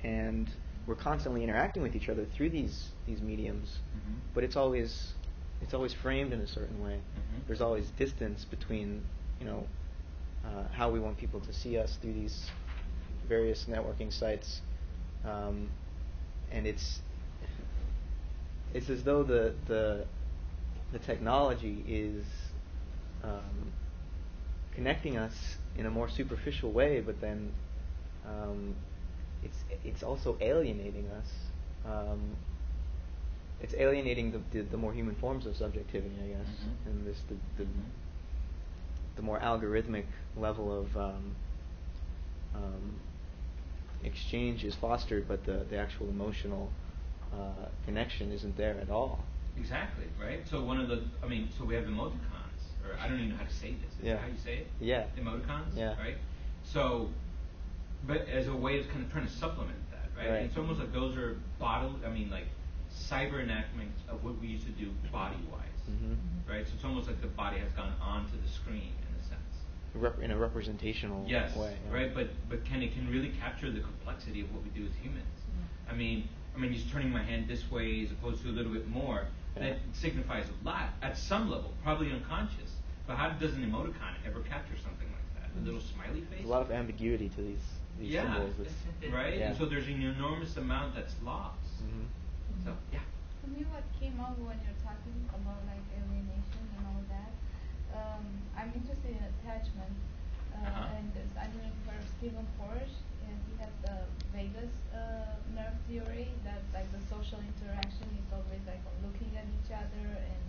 And we're constantly interacting with each other through these mediums, but it's always framed in a certain way. There's always distance between how we want people to see us through these various networking sites, and it's as though the technology is connecting us in a more superficial way, but then it's also alienating us. It's alienating the more human forms of subjectivity, I guess, and this the more algorithmic level of exchange is fostered, but the actual emotional connection isn't there at all. Exactly, right? So so we have emoticons, or I don't even know how to say this. Is that how you say it? Yeah. Emoticons, yeah. right? So, but as a way of kind of trying to supplement that, right? Right. And it's almost like those are like cyber enactments of what we used to do body-wise, right? So it's almost like the body has gone onto the screen in a sense. In a representational way. Yes, Yeah. right? But it can really capture the complexity of what we do as humans. I mean, just turning my hand this way as opposed to a little bit more, that signifies a lot at some level, probably unconscious. But how does an emoticon ever capture something like that? A little smiley face? There's a lot of ambiguity to these symbols. Right? Yeah. And so there's an enormous amount that's lost. So, yeah. For me, what came up when you're talking about like alienation and all that, I'm interested in attachment, and I don't know if you've heard of Stephen Forge, and he has the vagus nerve theory that like the social interaction is always like looking at each other and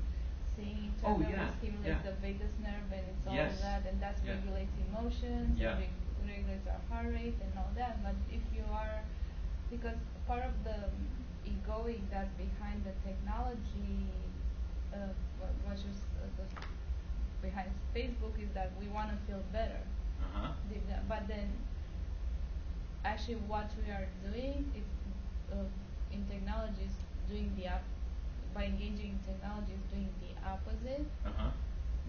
seeing each other, which stimulates the vagus nerve, and it's all that, and that regulates emotions, and regulates our heart rate and all that. But if you are, because part of the egoic that's behind the technology, behind Facebook is that we want to feel better. But then, actually, what we are doing is in technology is doing by engaging in technology is doing the opposite.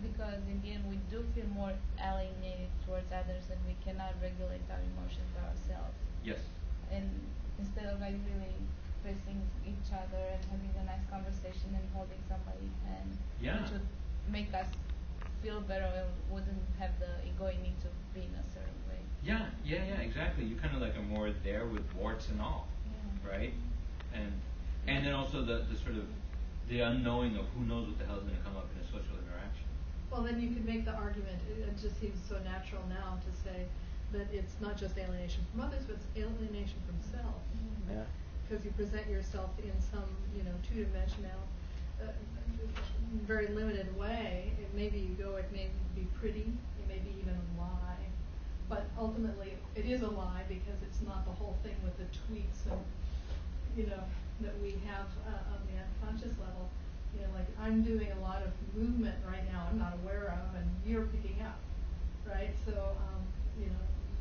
Because in the end, we do feel more alienated towards others, and we cannot regulate our emotions by ourselves. Yes. And instead of like really facing each other and having a nice conversation and holding somebody's hand, which would make us feel better and wouldn't have the egoic need to be in a certain way. Yeah, exactly. You kind of like are more there with warts and all, right? And then also the sort of the unknowing of who knows what the hell is going to come up in a social interaction. Well, then you could make the argument, it just seems so natural now to say that it's not just alienation from others, but it's alienation from self. Yeah. Because you present yourself in some, two-dimensional, very limited way. It may be egoic, it may be pretty, it may be even a lie. But ultimately, it is a lie because it's not the whole thing with the tweets and, that we have on the unconscious level. Like I'm doing a lot of movement right now I'm not aware of, and you're picking up, right? So,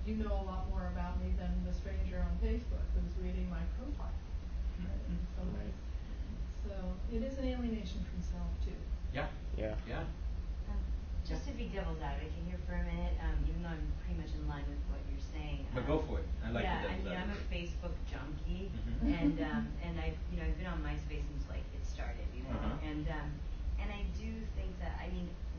you know a lot more about me than the stranger on Facebook who's reading my profile, right, in some ways. So it is an alienation from self too. Yeah. Just to be devil's advocate here for a minute, even though I'm pretty much in line with what you're saying. But go for it. I like the devil's advocate. I'm a Facebook junkie, and I've been on MySpace since like it started, and I do think that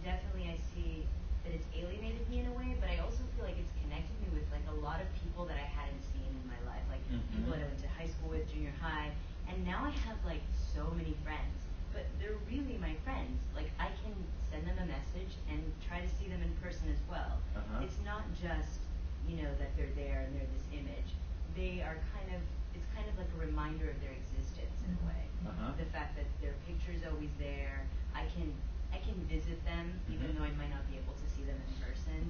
definitely I see that it's alienated me in a way, but I also feel like it's connected me with like a lot of people that I hadn't seen in my life, like people that I went to high school with, junior high, and now I have like so many friends, but they're really my friends. Like I can send them a message and try to see them in person as well. It's not just that they're there and they're this image. They are it's kind of like a reminder of their existence in a way. The fact that their picture's always there. I can I can visit them even though I might not be able to see them in person.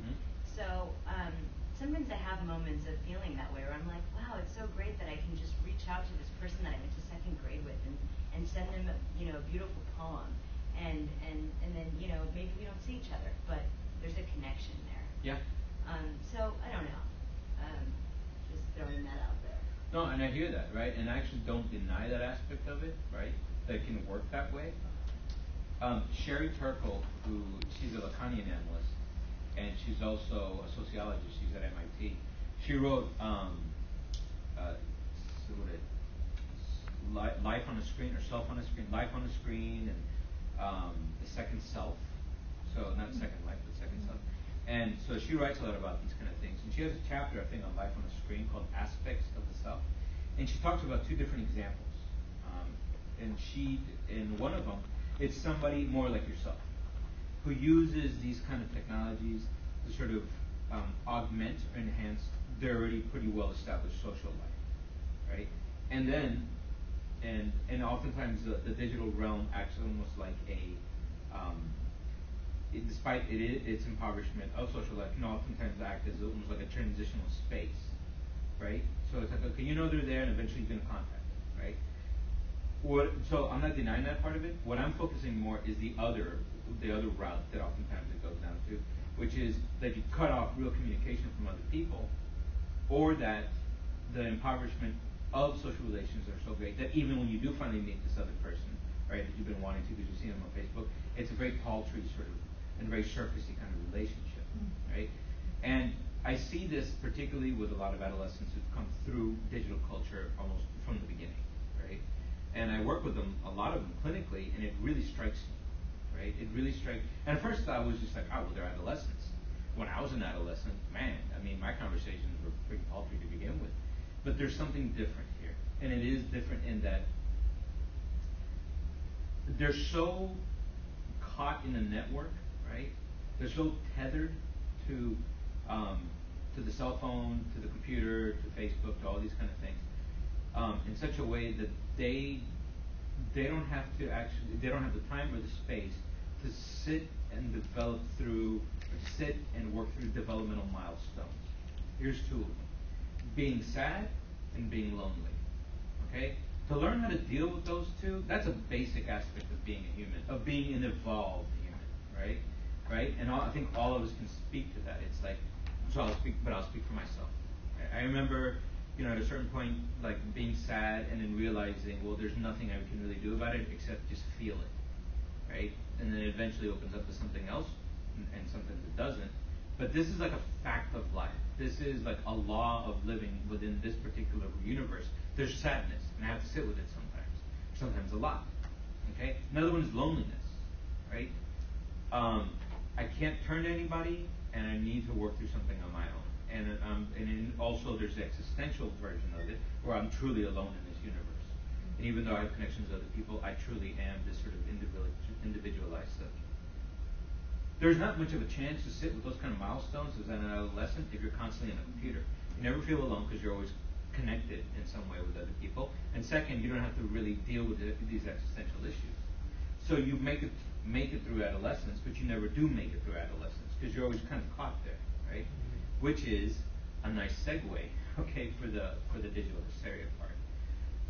So sometimes I have moments of feeling that way where I'm like, wow, it's so great that I can just reach out to this person that I went to second grade with and send them a beautiful poem. And then, maybe we don't see each other, but there's a connection there. Yeah. So I don't know. Just throwing that out there. No, and I hear that, right? And I actually don't deny that aspect of it, right? That it can work that way. Sherry Turkle, she's a Lacanian analyst, and she's also a sociologist. She's at MIT. She wrote Life on a Screen, or Self on a Screen, Life on a Screen, and The Second Self. So not Second Life, but Second Self. And so she writes a lot about these kind of things. And she has a chapter, I think, on Life on a Screen called Aspects of the Self. And she talks about two different examples. In one of them, it's somebody more like yourself who uses these kind of technologies to sort of augment or enhance their already pretty well established social life, right? And then, and oftentimes the digital realm acts almost like despite its impoverishment of social life, can oftentimes act as almost like a transitional space, right? So it's like, okay, they're there, and eventually you're going to contact them, right? So I'm not denying that part of it. What I'm focusing more is the other route that oftentimes it goes down to, which is that you cut off real communication from other people, or that the impoverishment of social relations are so great that even when you do finally meet this other person, right, that you've been wanting to because you've seen them on Facebook, it's a very paltry sort of and very surfacey kind of relationship, right? And I see this particularly with a lot of adolescents who've come through digital culture almost from the beginning, right? And I work with them, a lot of them clinically, and it really strikes me, right? It really strikes. And at first I was just like, oh, well, they're adolescents. When I was an adolescent, man, I mean, my conversations were pretty paltry to begin with. But there's something different here. And it is different in that they're so caught in a network, right? They're so tethered to the cell phone, to the computer, to Facebook, to all these kind of things, in such a way that they don't have to they don't have the time or the space to sit and develop through, or to sit and work through developmental milestones. Here's two of them: being sad and being lonely. Okay? To learn how to deal with those two, that's a basic aspect of being a human, of being an evolved human, right? Right? And I think all of us can speak to that. It's like, so I'll speak for myself. I remember, at a certain point, like being sad and then realizing, well, there's nothing I can really do about it except just feel it, right? And then it eventually opens up to something else, and sometimes it doesn't. But this is like a fact of life. This is like a law of living within this particular universe. There's sadness, and I have to sit with it sometimes a lot. Okay? Another one is loneliness, right? I can't turn to anybody, and I need to work through something on my own. And also there's the existential version of it, where I'm truly alone in this universe. And even though I have connections with other people, I truly am this sort of individualized subject. There's not much of a chance to sit with those kind of milestones as an adolescent if you're constantly on a computer. You never feel alone because you're always connected in some way with other people. And second, you don't have to really deal with these existential issues. So you make it through adolescence, but you never do make it through adolescence because you're always kind of caught there, right? Which is a nice segue, okay, for the digital hysteria part.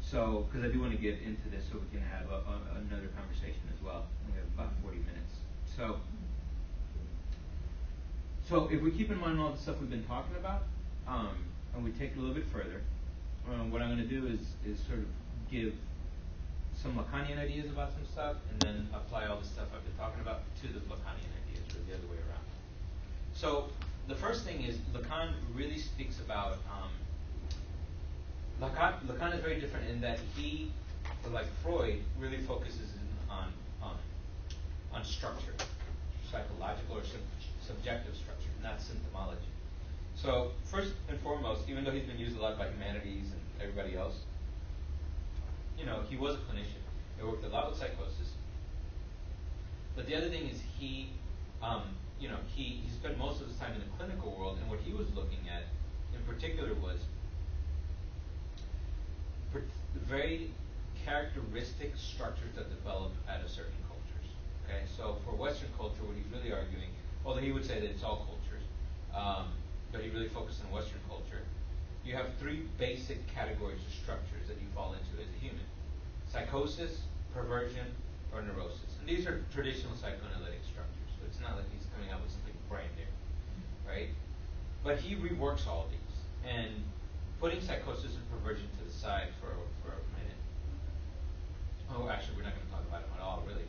So, because I do want to get into this so we can have another conversation as well. We have about 40 minutes. So if we keep in mind all the stuff we've been talking about, and we take it a little bit further, what I'm going to do is sort of give some Lacanian ideas about some stuff, and then apply all the stuff I've been talking about to the Lacanian ideas, or the other way around. So the first thing is Lacan really speaks about Lacan is very different in that he, like Freud, really focuses on structure, psychological or subjective structure, not symptomology. So first and foremost, even though he's been used a lot by humanities and everybody else, he was a clinician. He worked a lot with psychosis. But the other thing is he spent most of his time in the clinical world, and what he was looking at in particular was very characteristic structures that develop out of certain cultures. Okay, so for Western culture, what he's really arguing, although he would say that it's all cultures, but he really focused on Western culture, you have three basic categories or structures that you fall into as a human: psychosis, perversion, or neurosis. And these are traditional psychoanalytic structures, so it's not like he's coming up with something brand new, right? But he reworks all of these, and putting psychosis and perversion to the side for a minute. Oh, actually, we're not going to talk about them at all, really.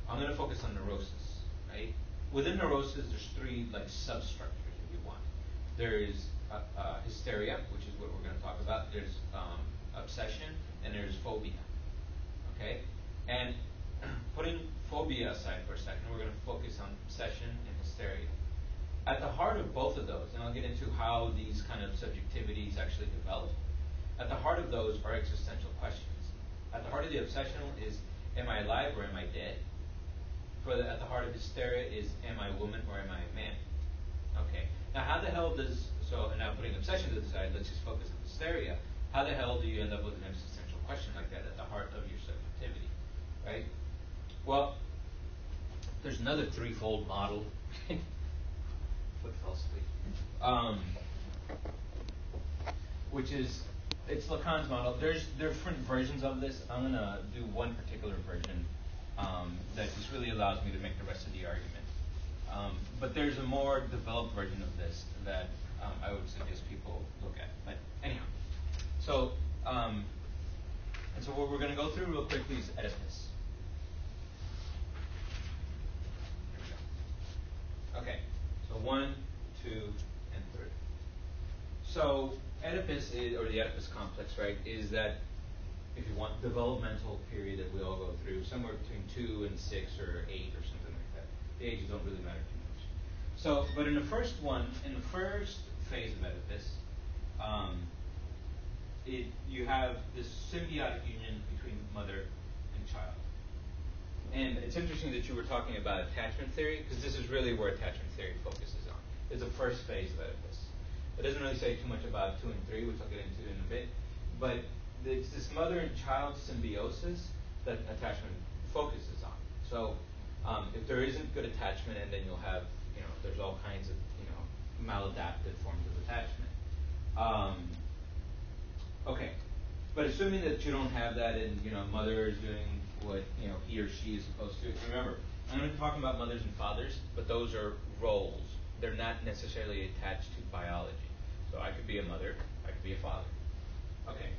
I'm going to focus on neurosis, right? Within neurosis, there's three like substructures, if you want. There's hysteria, which is what we're going to talk about. There's obsession, and there's phobia. Okay, and putting phobia aside for a second, we're going to focus on obsession and hysteria. At the heart of both of those, and I'll get into how these kind of subjectivities actually develop, at the heart of those are existential questions. At the heart of the obsession is, am I alive or am I dead? At the heart of hysteria is, am I a woman or am I a man? Okay, now how the hell does, so now putting obsession to the side, let's just focus on hysteria. How the hell do you end up with an existential question like that at the heart of your subjectivity, right? Well, there's another threefold model. Foot fell asleep. Which is, it's Lacan's model. There's different versions of this. I'm going to do one particular version that just really allows me to make the rest of the argument. But there's a more developed version of this that I would suggest people look at. But anyhow, so and so what we're going to go through real quickly is Oedipus. Okay, so 1, 2, and 3. So Oedipus is, or the Oedipus complex, right, is that, if you want, developmental period that we all go through, somewhere between 2 and 6 or 8 or something like that. The ages don't really matter too much. So, but in the first phase of Oedipus, you have this symbiotic union between mother and child. And it's interesting that you were talking about attachment theory, because this is really where attachment theory focuses on. It's the first phase of Oedipus. It doesn't really say too much about 2 and 3, which I'll get into in a bit, but it's this mother and child symbiosis that attachment focuses on. So if there isn't good attachment, and then you'll have, there's all kinds of, maladaptive forms of attachment. Okay, but assuming that you don't have that, and mother is doing what he or she is supposed to. Remember, I'm going to be talking about mothers and fathers, but those are roles. They're not necessarily attached to biology. So I could be a mother, I could be a father. Okay.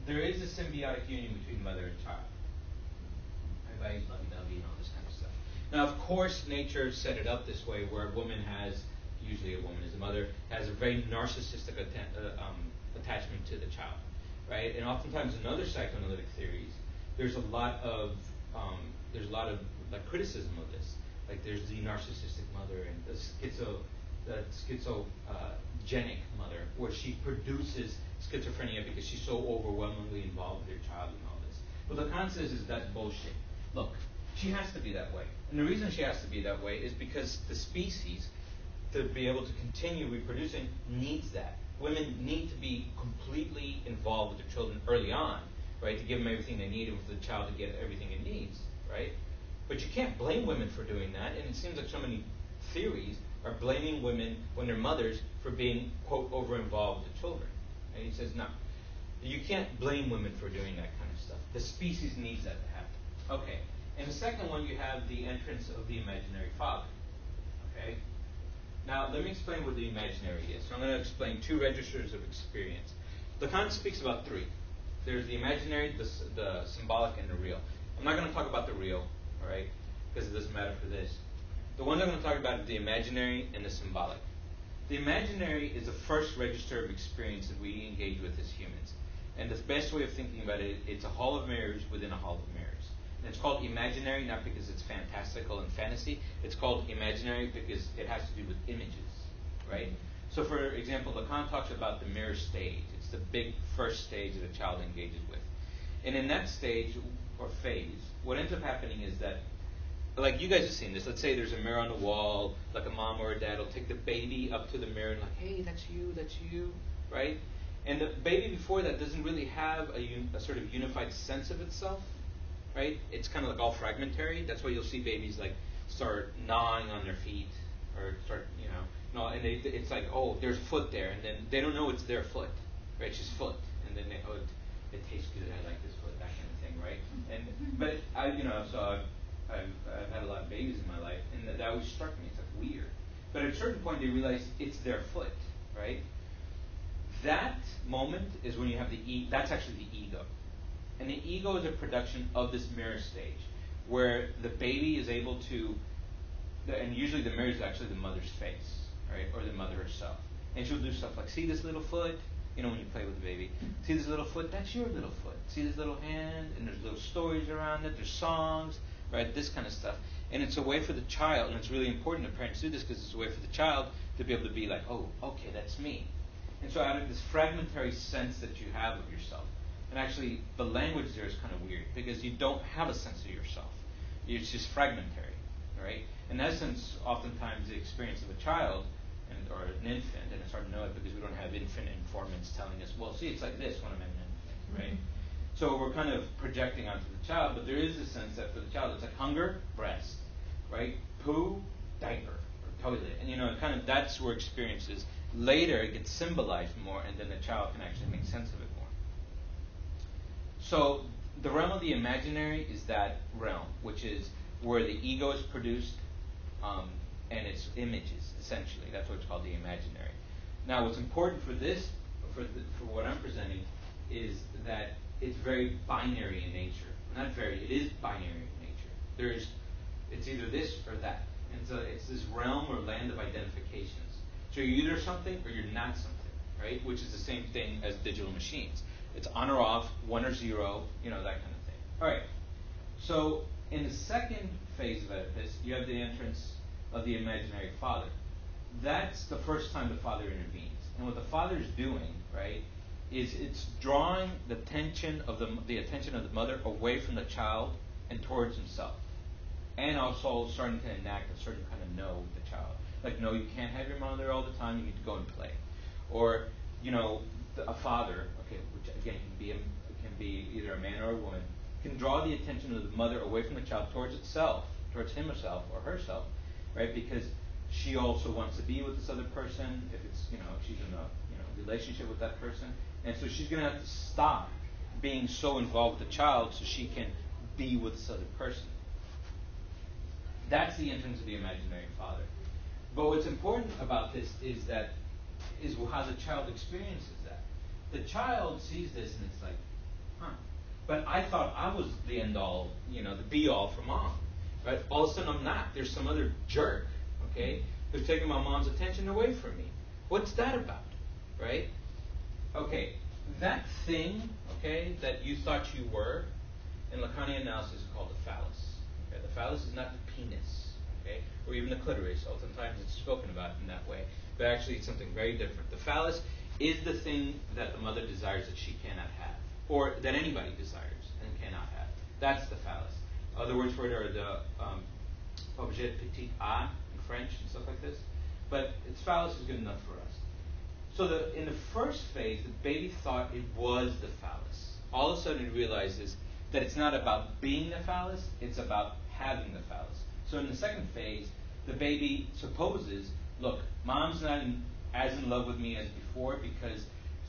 There is a symbiotic union between mother and child. Everybody's lovey-dovey and all this kind of stuff. Now, of course, nature set it up this way, where a woman has, usually a woman is a mother, has a very narcissistic attachment to the child, right? And oftentimes in other psychoanalytic theories, there's a lot of like criticism of this. Like there's the narcissistic mother and the schizogenic mother, where she produces schizophrenia because she's so overwhelmingly involved with her child and all this. But Lacan says is that's bullshit. Look, she has to be that way. And the reason she has to be that way is because the species, to be able to continue reproducing, needs that. Women need to be completely involved with their children early on, right, to give them everything they need and for the child to get everything it needs, right? But you can't blame women for doing that, and it seems like so many theories are blaming women when they're mothers for being, quote, over-involved with the children. And he says, no, you can't blame women for doing that kind of stuff. The species needs that to happen. Okay, and the second one, you have the entrance of the imaginary father, okay? Now, let me explain what the imaginary is. So I'm going to explain 2 registers of experience. Lacan speaks about 3. There's the imaginary, the symbolic, and the real. I'm not going to talk about the real, all right, because it doesn't matter for this. The ones I'm going to talk about are the imaginary and the symbolic. The imaginary is the first register of experience that we engage with as humans. And the best way of thinking about it, it's a hall of mirrors within a hall of mirrors. And it's called imaginary not because it's fantastical and fantasy. It's called imaginary because it has to do with images, right? So, for example, Lacan talks about the mirror stage. It's the big first stage that a child engages with. And in that stage or phase, what ends up happening is that, like you guys have seen this, let's say there's a mirror on the wall, like a mom or a dad will take the baby up to the mirror and like, hey, that's you, right? And the baby before that doesn't really have a sort of unified sense of itself, right? It's kind of like all fragmentary. That's why you'll see babies like start gnawing on their feet or start, and it's like, oh, there's foot there, and then they don't know it's their foot, right? It's just foot, and then it tastes good. I like this foot, that kind of thing, right? But I've had a lot of babies in my life, and that always struck me. It's like weird. But at a certain point, they realize it's their foot, right? That moment is when you have that's actually the ego. And the ego is a production of this mirror stage, where the baby is able to, and usually the mirror is actually the mother's face, right? Or the mother herself. And she'll do stuff like, see this little foot? When you play with the baby. See this little foot? That's your little foot. See this little hand? And there's little stories around it. There's songs, right? This kind of stuff. And it's a way for the child, and it's really important that parents do this because it's a way for the child to be able to be like, oh, okay, that's me. And so out of this fragmentary sense that you have of yourself, and actually the language there is kind of weird because you don't have a sense of yourself. It's just fragmentary, right? In essence, oftentimes the experience of a child or an infant, and it's hard to know it because we don't have infant informants telling us, well, see, it's like this when I'm an infant, right? So we're kind of projecting onto the child, but there is a sense that for the child, it's like hunger, breast, right? Poo, diaper, or toilet. And, kind of that's where experience is. Later, it gets symbolized more, and then the child can actually make sense of it more. So the realm of the imaginary is that realm, which is where the ego is produced, and its images, essentially. That's what it's called, the imaginary. Now, what's important for this, for what I'm presenting, is that it's very binary in nature. Not very, it is binary in nature. It's either this or that. And so it's this realm or land of identifications. So you're either something or you're not something, right? Which is the same thing as digital machines. It's on or off, 1 or 0, that kind of thing. All right. So in the second phase of Oedipus, you have the entrance of the imaginary father. That's the first time the father intervenes. And what the father's doing, right, is it's drawing the attention of the mother away from the child and towards himself. And also starting to enact a certain kind of no with the child. Like, no, you can't have your mother all the time, you need to go and play. Or, a father, okay, which again can be either a man or a woman, can draw the attention of the mother away from the child towards itself, towards him herself or herself, right? Because she also wants to be with this other person, if it's, she's in a relationship with that person. And so she's going to have to stop being so involved with the child so she can be with this other person. That's the entrance of the imaginary father. But what's important about this is how the child experiences that. The child sees this and it's like, huh. But I thought I was the end all, the be all for mom. Right? All of a sudden I'm not. There's some other jerk, okay, who's taking my mom's attention away from me. What's that about? Right? Okay, that thing, okay, that you thought you were, in Lacanian analysis is called the phallus. Okay? The phallus is not the penis, okay, or even the clitoris. Oftentimes it's spoken about in that way, but actually it's something very different. The phallus is the thing that the mother desires that she cannot have, or that anybody desires and cannot have. That's the phallus. Other words for it are the objet petit a in French and stuff like this. But its phallus is good enough for us. So in the first phase, the baby thought it was the phallus. All of a sudden it realizes that it's not about being the phallus, it's about having the phallus. So in the second phase, the baby supposes, look, mom's not as in love with me as before because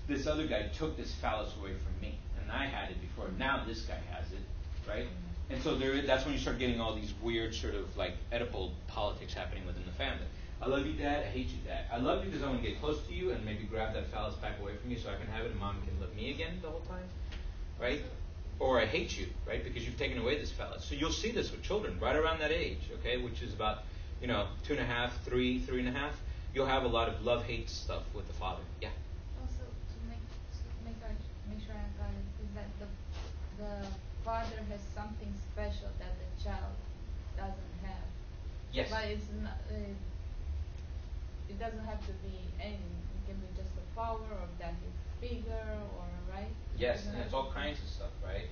this other guy took this phallus away from me. And I had it before. Now this guy has it, right? And so that's when you start getting all these weird sort of like Oedipal politics happening within the family. I love you, Dad. I hate you, Dad. I love you because I want to get close to you and maybe grab that phallus back away from you so I can have it and Mom can love me again the whole time, right? Or I hate you, right? Because you've taken away this phallus. So you'll see this with children right around that age, okay, which is about 2.5, 3, 3.5. You'll have a lot of love-hate stuff with the father. Yeah. Also, to make sure I got it, is that the father has something special that the child doesn't have. Yes. But it's not. It doesn't have to be anything. It can be just the power, or that he's bigger, or right. Yes, and it's all kinds of stuff, right?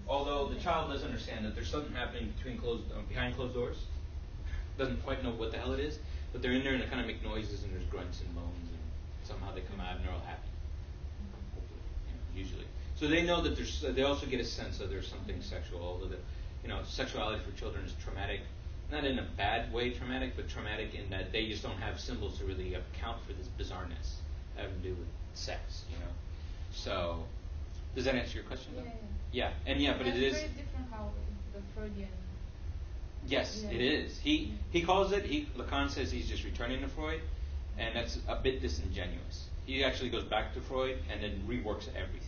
Although the child does understand that there's something happening behind closed doors, doesn't quite know what the hell it is, but they're in there and they kind of make noises and there's grunts and moans and somehow they come out and they're all happy. Usually. So they know that they also get a sense that there's something sexual, although sexuality for children is traumatic, not in a bad way traumatic, but traumatic in that they just don't have symbols to really account for this bizarreness having to do with sex, So, does that answer your question? Yeah. Yeah, but it is. It's very different how the Freudian. Yes, it is. He calls it. Lacan says he's just returning to Freud, and that's a bit disingenuous. He actually goes back to Freud and then reworks everything.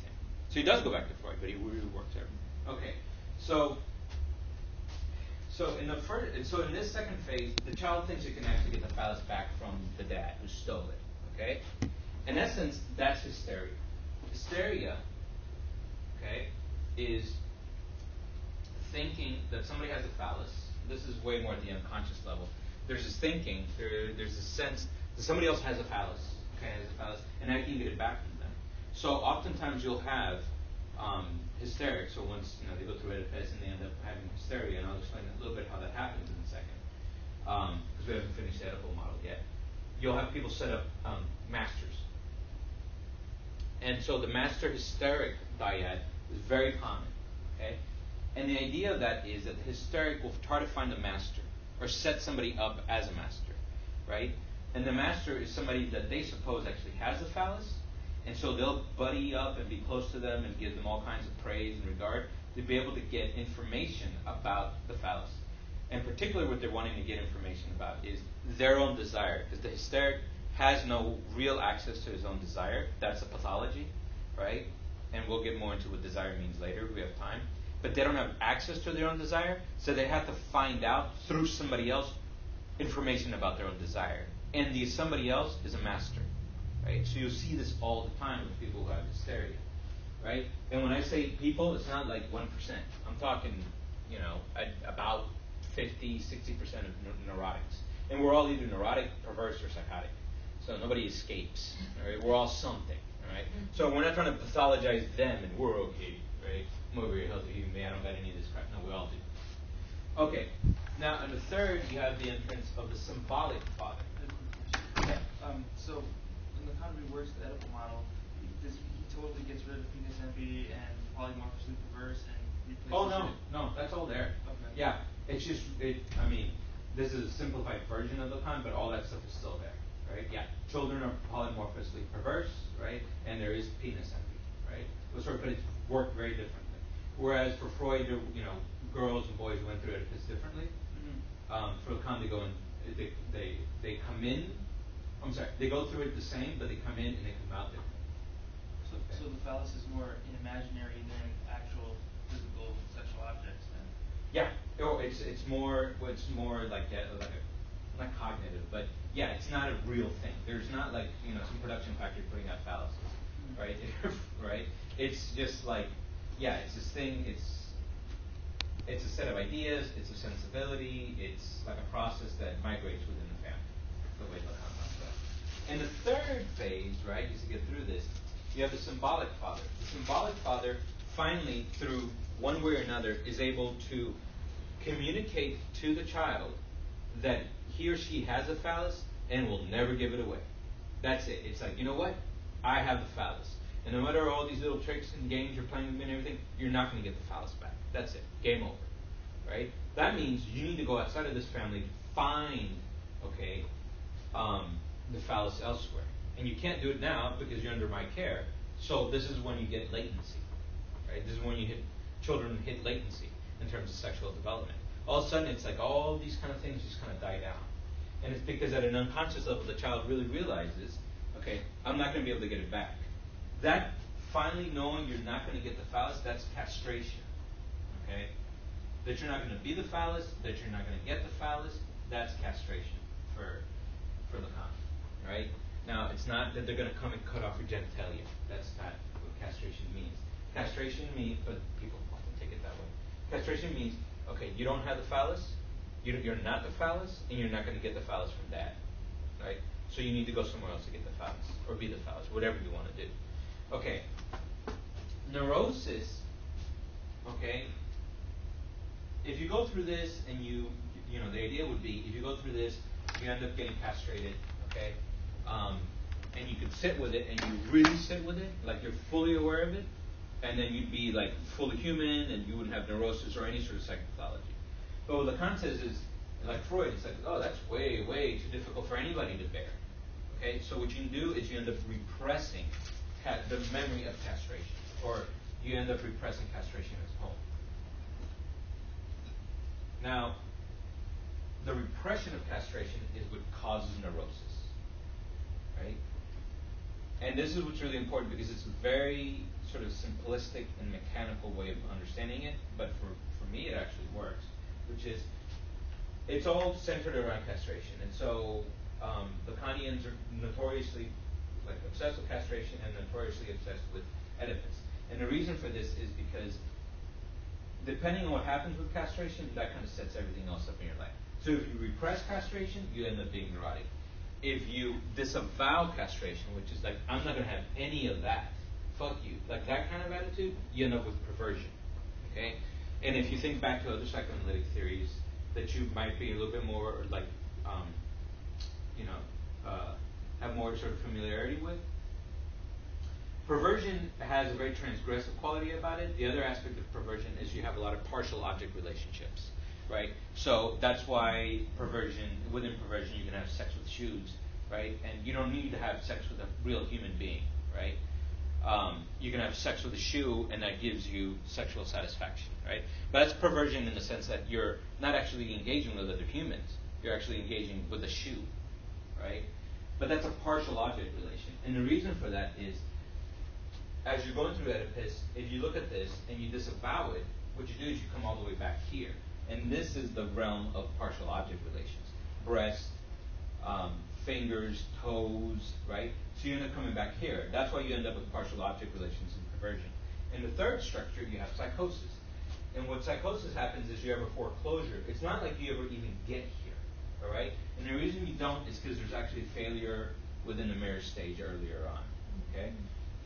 So he does go back to Freud, but he reworks everything. Okay, so in this second phase, the child thinks it can actually get the phallus back from the dad who stole it. Okay, in essence, that's hysteria. Hysteria, okay, is thinking that somebody has a phallus. This is way more at the unconscious level. There's this thinking, there's this sense that somebody else has a phallus, and I can get it back from them. So oftentimes you'll have hysterics. So once they go through Oedipus and they end up having hysteria, and I'll explain a little bit how that happens in a second, because we haven't finished the Oedipal model yet. You'll have people set up masters, and so the master hysteric dyad is very common. Okay. And the idea of that is that the hysteric will try to find a master or set somebody up as a master, right? And the master is somebody that they suppose actually has a phallus, and so they'll buddy up and be close to them and give them all kinds of praise and regard to be able to get information about the phallus. And particularly what they're wanting to get information about is their own desire, because the hysteric has no real access to his own desire. That's a pathology, right? And we'll get more into what desire means later if we have time. But they don't have access to their own desire, so they have to find out through somebody else information about their own desire. And the somebody else is a master, right? So you'll see this all the time with people who have hysteria, right? And when I say people, it's not like 1%. I'm talking, about 50, 60% of neurotics. And we're all either neurotic, perverse, or psychotic. So nobody escapes, all right? We're all something, all right? So we're not trying to pathologize them and we're okay, right? I'm over here healthy human being, I don't got any of this crap. No, we all do. Okay. Now, in the third, you have the entrance of the symbolic father. Yeah. So, when the Lacan reworks the Oedipal model, he totally gets rid of penis envy and polymorphously perverse and replaces No, that's all there. Okay. Yeah, it's just, this is a simplified version of Lacan, but all that stuff is still there, right? Yeah, children are polymorphously perverse, right? And there is penis envy, right? But it's worked very differently. Whereas for Freud, girls and boys went through it differently. Mm-hmm. For Lacan, they come in. I'm sorry, they go through it the same, but they come in and they come out different. So the phallus is more imaginary than actual physical sexual objects, then? Yeah. It's more like not cognitive, but yeah, it's not a real thing. There's not like some production factory putting out phalluses, right? Right? It's just like. Yeah, it's this thing, it's a set of ideas, it's a sensibility, it's like a process that migrates within the family, the way Lacan talks about. And the third phase, right, is to get through this, you have the symbolic father. The symbolic father, finally, through one way or another, is able to communicate to the child that he or she has a phallus and will never give it away. That's it. It's like, you know what? I have the phallus. And no matter all these little tricks and games you're playing with me and everything, you're not going to get the phallus back. That's it. Game over. Right? That means you need to go outside of this family to find, the phallus elsewhere. And you can't do it now because you're under my care. So this is when you get latency. Right? This is when children hit latency in terms of sexual development. All of a sudden, it's like all these kind of things just kind of die down. And it's because at an unconscious level, the child really realizes, I'm not going to be able to get it back. That finally knowing you're not going to get the phallus, that's castration. Okay? That you're not going to be the phallus, that you're not going to get the phallus, that's castration for Lacan. Right? Now, it's not that they're going to come and cut off your genitalia. That's not what castration means. Castration means, but people often take it that way. Castration means, you don't have the phallus, you're not the phallus, and you're not going to get the phallus from dad. Right? So you need to go somewhere else to get the phallus, or be the phallus, whatever you want to do. Okay. Neurosis, if you go through this and the idea would be, if you go through this, you end up getting castrated, and you can sit with it and you really sit with it, like you're fully aware of it, and then you'd be like fully human, and you wouldn't have neurosis or any sort of psychopathology. But what Lacan says is, like Freud, it's like, oh, that's way, way too difficult for anybody to bear. Okay, so what you can do is you end up repressing the memory of castration, or you end up repressing castration as a whole. Now, the repression of castration is what causes neurosis, right? And this is what's really important because it's a very sort of simplistic and mechanical way of understanding it, but for me it actually works, which is it's all centered around castration. And so Lacanians are notoriously like obsessed with castration and notoriously obsessed with Oedipus. And the reason for this is because depending on what happens with castration, that kind of sets everything else up in your life. So if you repress castration, you end up being neurotic. If you disavow castration, which is like, I'm not going to have any of that, fuck you, like that kind of attitude, you end up with perversion. Okay? And if you think back to other psychoanalytic theories that you might be a little bit more like, have more sort of familiarity with, perversion has a very transgressive quality about it. The other aspect of perversion is you have a lot of partial object relationships, right? So that's why within perversion, you can have sex with shoes, right? And you don't need to have sex with a real human being, right? You can have sex with a shoe, and that gives you sexual satisfaction, right? But that's perversion in the sense that you're not actually engaging with other humans. You're actually engaging with a shoe, right? But that's a partial object relation. And the reason for that is, as you're going through Oedipus, if you look at this and you disavow it, what you do is you come all the way back here. And this is the realm of partial object relations. Breast, fingers, toes, right? So you end up coming back here. That's why you end up with partial object relations in perversion. In the third structure, you have psychosis. And what psychosis happens is you have a foreclosure. It's not like you ever even get here, all right? And the reason you don't is because there's actually failure within the mirror stage earlier on, okay?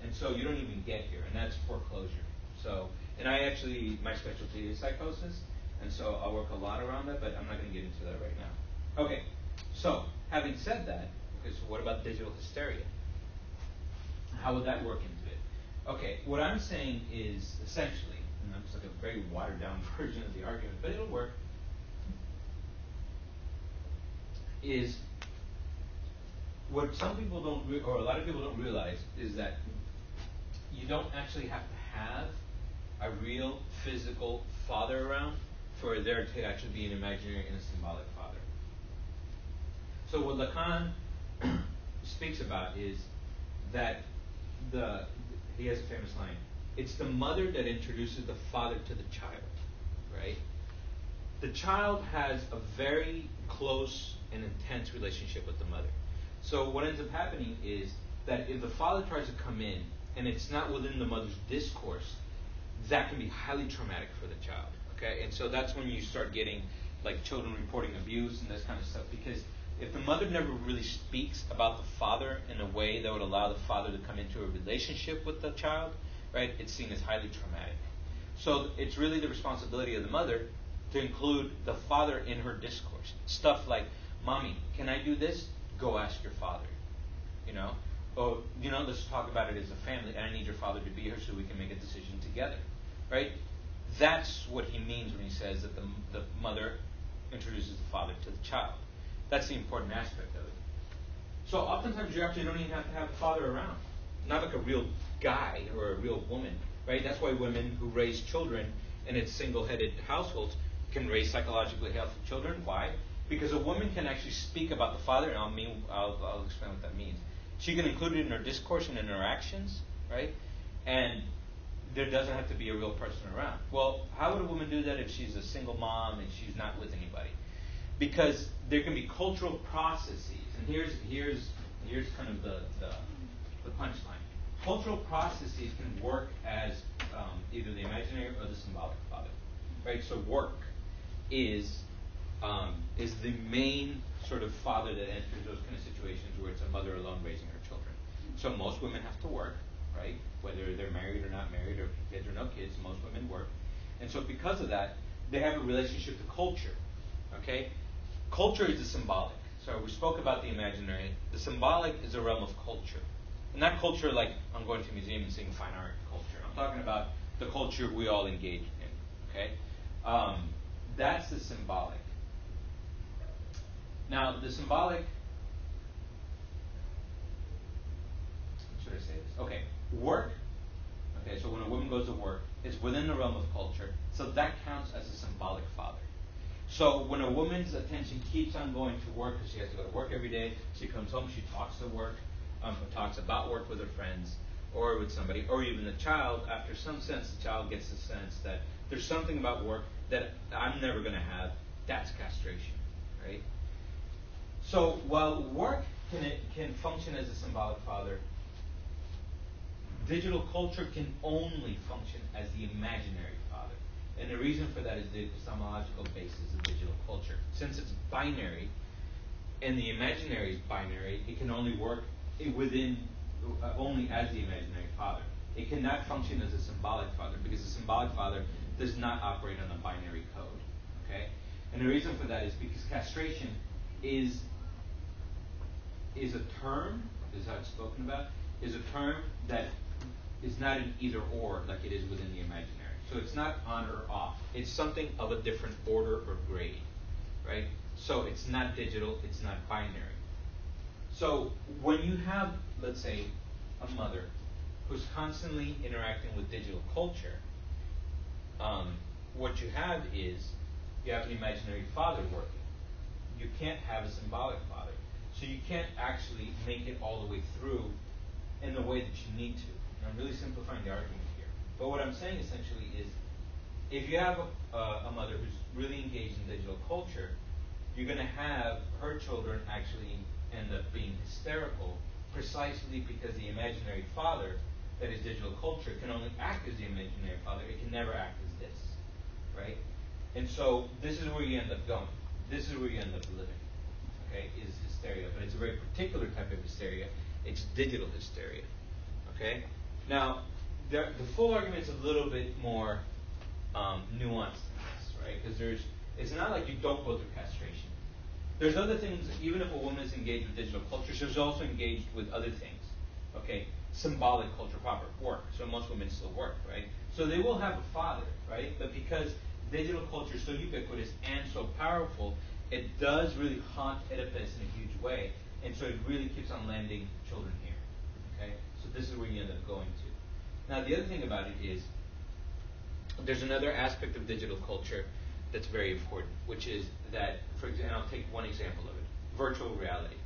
And so you don't even get here, and that's foreclosure. So, and my specialty is psychosis, and so I'll work a lot around that, but I'm not going to get into that right now. Okay, so having said that, okay, so what about digital hysteria? How would that work into it? Okay, what I'm saying is essentially, and that's like a very watered down version of the argument, but it'll work, is what some people don't, or a lot of people don't realize is that you don't actually have to have a real physical father around for there to actually be an imaginary and a symbolic father. So what Lacan speaks about is that he has a famous line, it's the mother that introduces the father to the child, right? The child has a very close and intense relationship with the mother. So what ends up happening is that if the father tries to come in and it's not within the mother's discourse, that can be highly traumatic for the child, okay? And so that's when you start getting like children reporting abuse and this kind of stuff, because if the mother never really speaks about the father in a way that would allow the father to come into a relationship with the child, right, it's seen as highly traumatic. So it's really the responsibility of the mother to include the father in her discourse. Stuff like, Mommy, can I do this? Go ask your father, Oh, let's talk about it as a family, and I need your father to be here so we can make a decision together, right? That's what he means when he says that the mother introduces the father to the child. That's the important aspect of it. So oftentimes you actually don't even have to have the father around. Not like a real guy or a real woman, right? That's why women who raise children in its single-headed households can raise psychologically healthy children. Why? Because a woman can actually speak about the father, and I'll explain what that means. She can include it in her discourse and in her actions, right? And there doesn't have to be a real person around. Well, how would a woman do that if she's a single mom and she's not with anybody? Because there can be cultural processes, and here's kind of the punchline. Cultural processes can work as either the imaginary or the symbolic father, right? So work is the main sort of father that enters those kind of situations where it's a mother alone raising her children. So most women have to work, right? Whether they're married or not married, or kids or no kids, most women work. And so because of that, they have a relationship to culture, okay? Culture is the symbolic. So we spoke about the imaginary. The symbolic is a realm of culture, not culture like I'm going to a museum and seeing fine art culture. I'm talking about the culture we all engage in. Okay, that's the symbolic. Now, the symbolic. Should I say this? Okay, work. Okay, so when a woman goes to work, it's within the realm of culture, so that counts as a symbolic father. So when a woman's attention keeps on going to work because she has to go to work every day, she comes home, she talks to work, talks about work with her friends or with somebody, or even the child, after some sense, the child gets the sense that there's something about work that I'm never going to have. That's castration, right? So while work can function as a symbolic father, digital culture can only function as the imaginary father. And the reason for that is the epistemological basis of digital culture. Since it's binary, and the imaginary is binary, it can only work within, only as the imaginary father. It cannot function as a symbolic father, because the symbolic father does not operate on a binary code. Okay? And the reason for that is because castration is a term, is how it's spoken about, is a term that is not an either or like it is within the imaginary. So it's not on or off. It's something of a different order or grade, right? So it's not digital, it's not binary. So when you have, let's say, a mother who's constantly interacting with digital culture, what you have is you have an imaginary father working. You can't have a symbolic father. So you can't actually make it all the way through in the way that you need to. And I'm really simplifying the argument here. But what I'm saying essentially is, if you have a mother who's really engaged in digital culture, you're going to have her children actually end up being hysterical precisely because the imaginary father, that is digital culture, can only act as the imaginary father. It can never act as this, right? And so this is where you end up going. This is where you end up living, okay, is hysteria. But it's a very particular type of hysteria. It's digital hysteria, okay? Now, the full argument is a little bit more nuanced than this, right? Because it's not like you don't go through castration. There's other things, even if a woman is engaged with digital culture, she's also engaged with other things, okay? Symbolic culture proper, work. So most women still work, right? So they will have a father, right? But because digital culture is so ubiquitous and so powerful, it does really haunt Oedipus in a huge way. And so it really keeps on landing children here, okay? So this is where you end up going to. Now, the other thing about it is, there's another aspect of digital culture that's very important, which is that, for example, I'll take one example of it, virtual reality.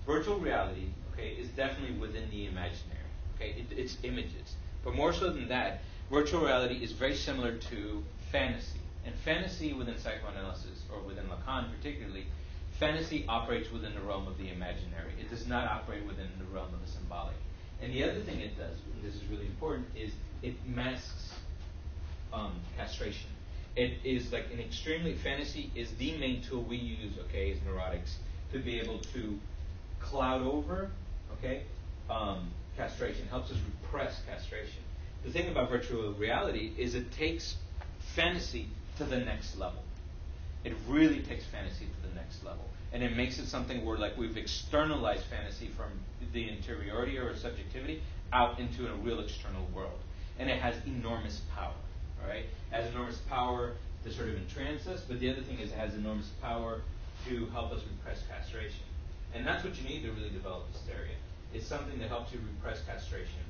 Virtual reality, okay, is definitely within the imaginary, okay? It's images. But more so than that, virtual reality is very similar to fantasy. And fantasy within psychoanalysis, or within Lacan particularly, fantasy operates within the realm of the imaginary. It does not operate within the realm of the symbolic. And the other thing it does, and this is really important, is it masks castration. It is like an extremely, fantasy is the main tool we use, okay, as neurotics, to be able to cloud over, okay, castration, helps us repress castration. The thing about virtual reality is it takes fantasy to the next level. It really takes fantasy to the next level. And it makes it something where, like, we've externalized fantasy from the interiority or subjectivity out into a real external world. And it has enormous power, all right? It has enormous power to sort of entrance us, but the other thing is it has enormous power to help us repress castration. And that's what you need to really develop hysteria. It's something that helps you repress castration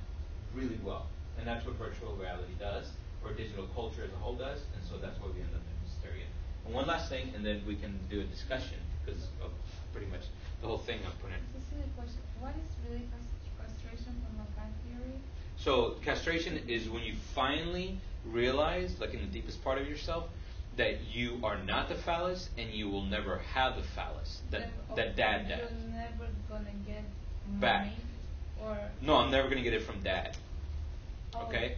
really well. And that's what virtual reality does, or digital culture as a whole does, and so that's why we end up in hysteria. And one last thing, and then we can do a discussion, because of pretty much the whole thing I'm putting. It's a silly question. What is really castration from Lacan theory? So castration is when you finally realize, like in the deepest part of yourself, that you are not the phallus and you will never have the phallus. That dad. You're never gonna get back. money, or no, I'm never gonna get it from dad. Oh, okay.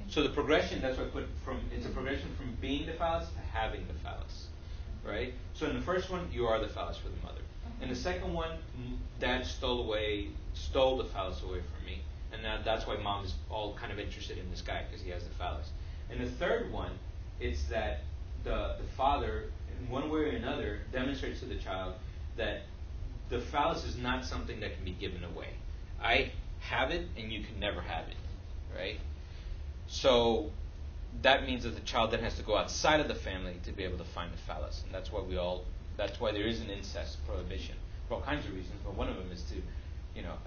So the progression, that's what I put from. It's a progression from being the phallus to having the phallus, right? So in the first one, you are the phallus for the mother. In the second one, dad stole the phallus away from me, and now that's why mom is all kind of interested in this guy because he has the phallus. In the third one, it's that the father, in one way or another, demonstrates to the child that the phallus is not something that can be given away. I have it and you can never have it, right? So that means that the child then has to go outside of the family to be able to find the phallus, and that's why there is an incest prohibition for all kinds of reasons. But one of them is to,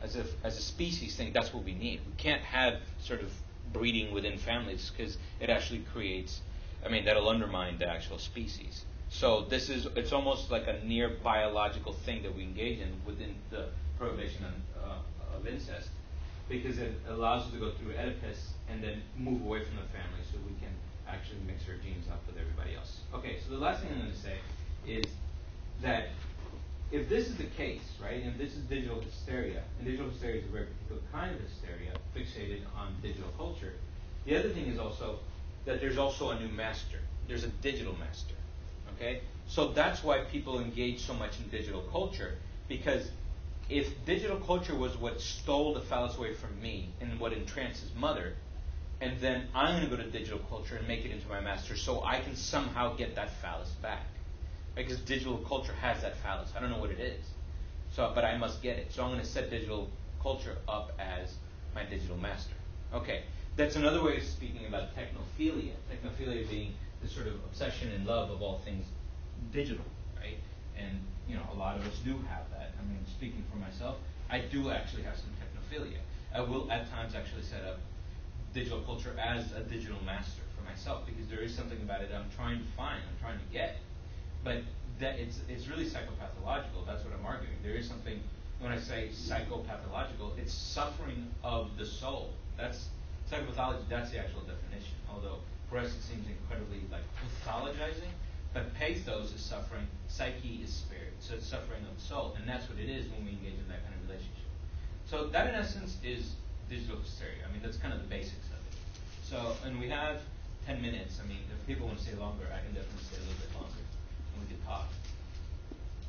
as a species thing, that's what we need. We can't have sort of breeding within families because it actually creates, that'll undermine the actual species. So it's almost like a near biological thing that we engage in within the prohibition of incest, because it allows us to go through Oedipus and then move away from the family so we can actually mix our genes up with everybody else. Okay, so the last thing I'm going to say is that if this is the case, right, and this is digital hysteria, and digital hysteria is a very particular kind of hysteria fixated on digital culture, the other thing is also that there's also a new master. There's a digital master, okay? So that's why people engage so much in digital culture, because if digital culture was what stole the phallus away from me and what entranced his mother, and then I'm going to go to digital culture and make it into my master so I can somehow get that phallus back. Because digital culture has that phallus. I don't know what it is, but I must get it. So I'm going to set digital culture up as my digital master. Okay, that's another way of speaking about technophilia. Technophilia being the sort of obsession and love of all things digital, right? And a lot of us do have that. Speaking for myself, I do actually have some technophilia. I will at times actually set up digital culture as a digital master for myself, because there is something about it I'm trying to find, I'm trying to get. But that it's really psychopathological. That's what I'm arguing. There is something, when I say psychopathological, it's suffering of the soul. That's psychopathology, that's the actual definition. Although for us it seems incredibly pathologizing. But pathos is suffering, psyche is spirit. So it's suffering of the soul. And that's what it is when we engage in that kind of relationship. So that in essence is digital hysteria. That's kind of the basics of it. So, and we have 10 minutes. If people want to stay longer, I can definitely stay a little bit longer and we can talk.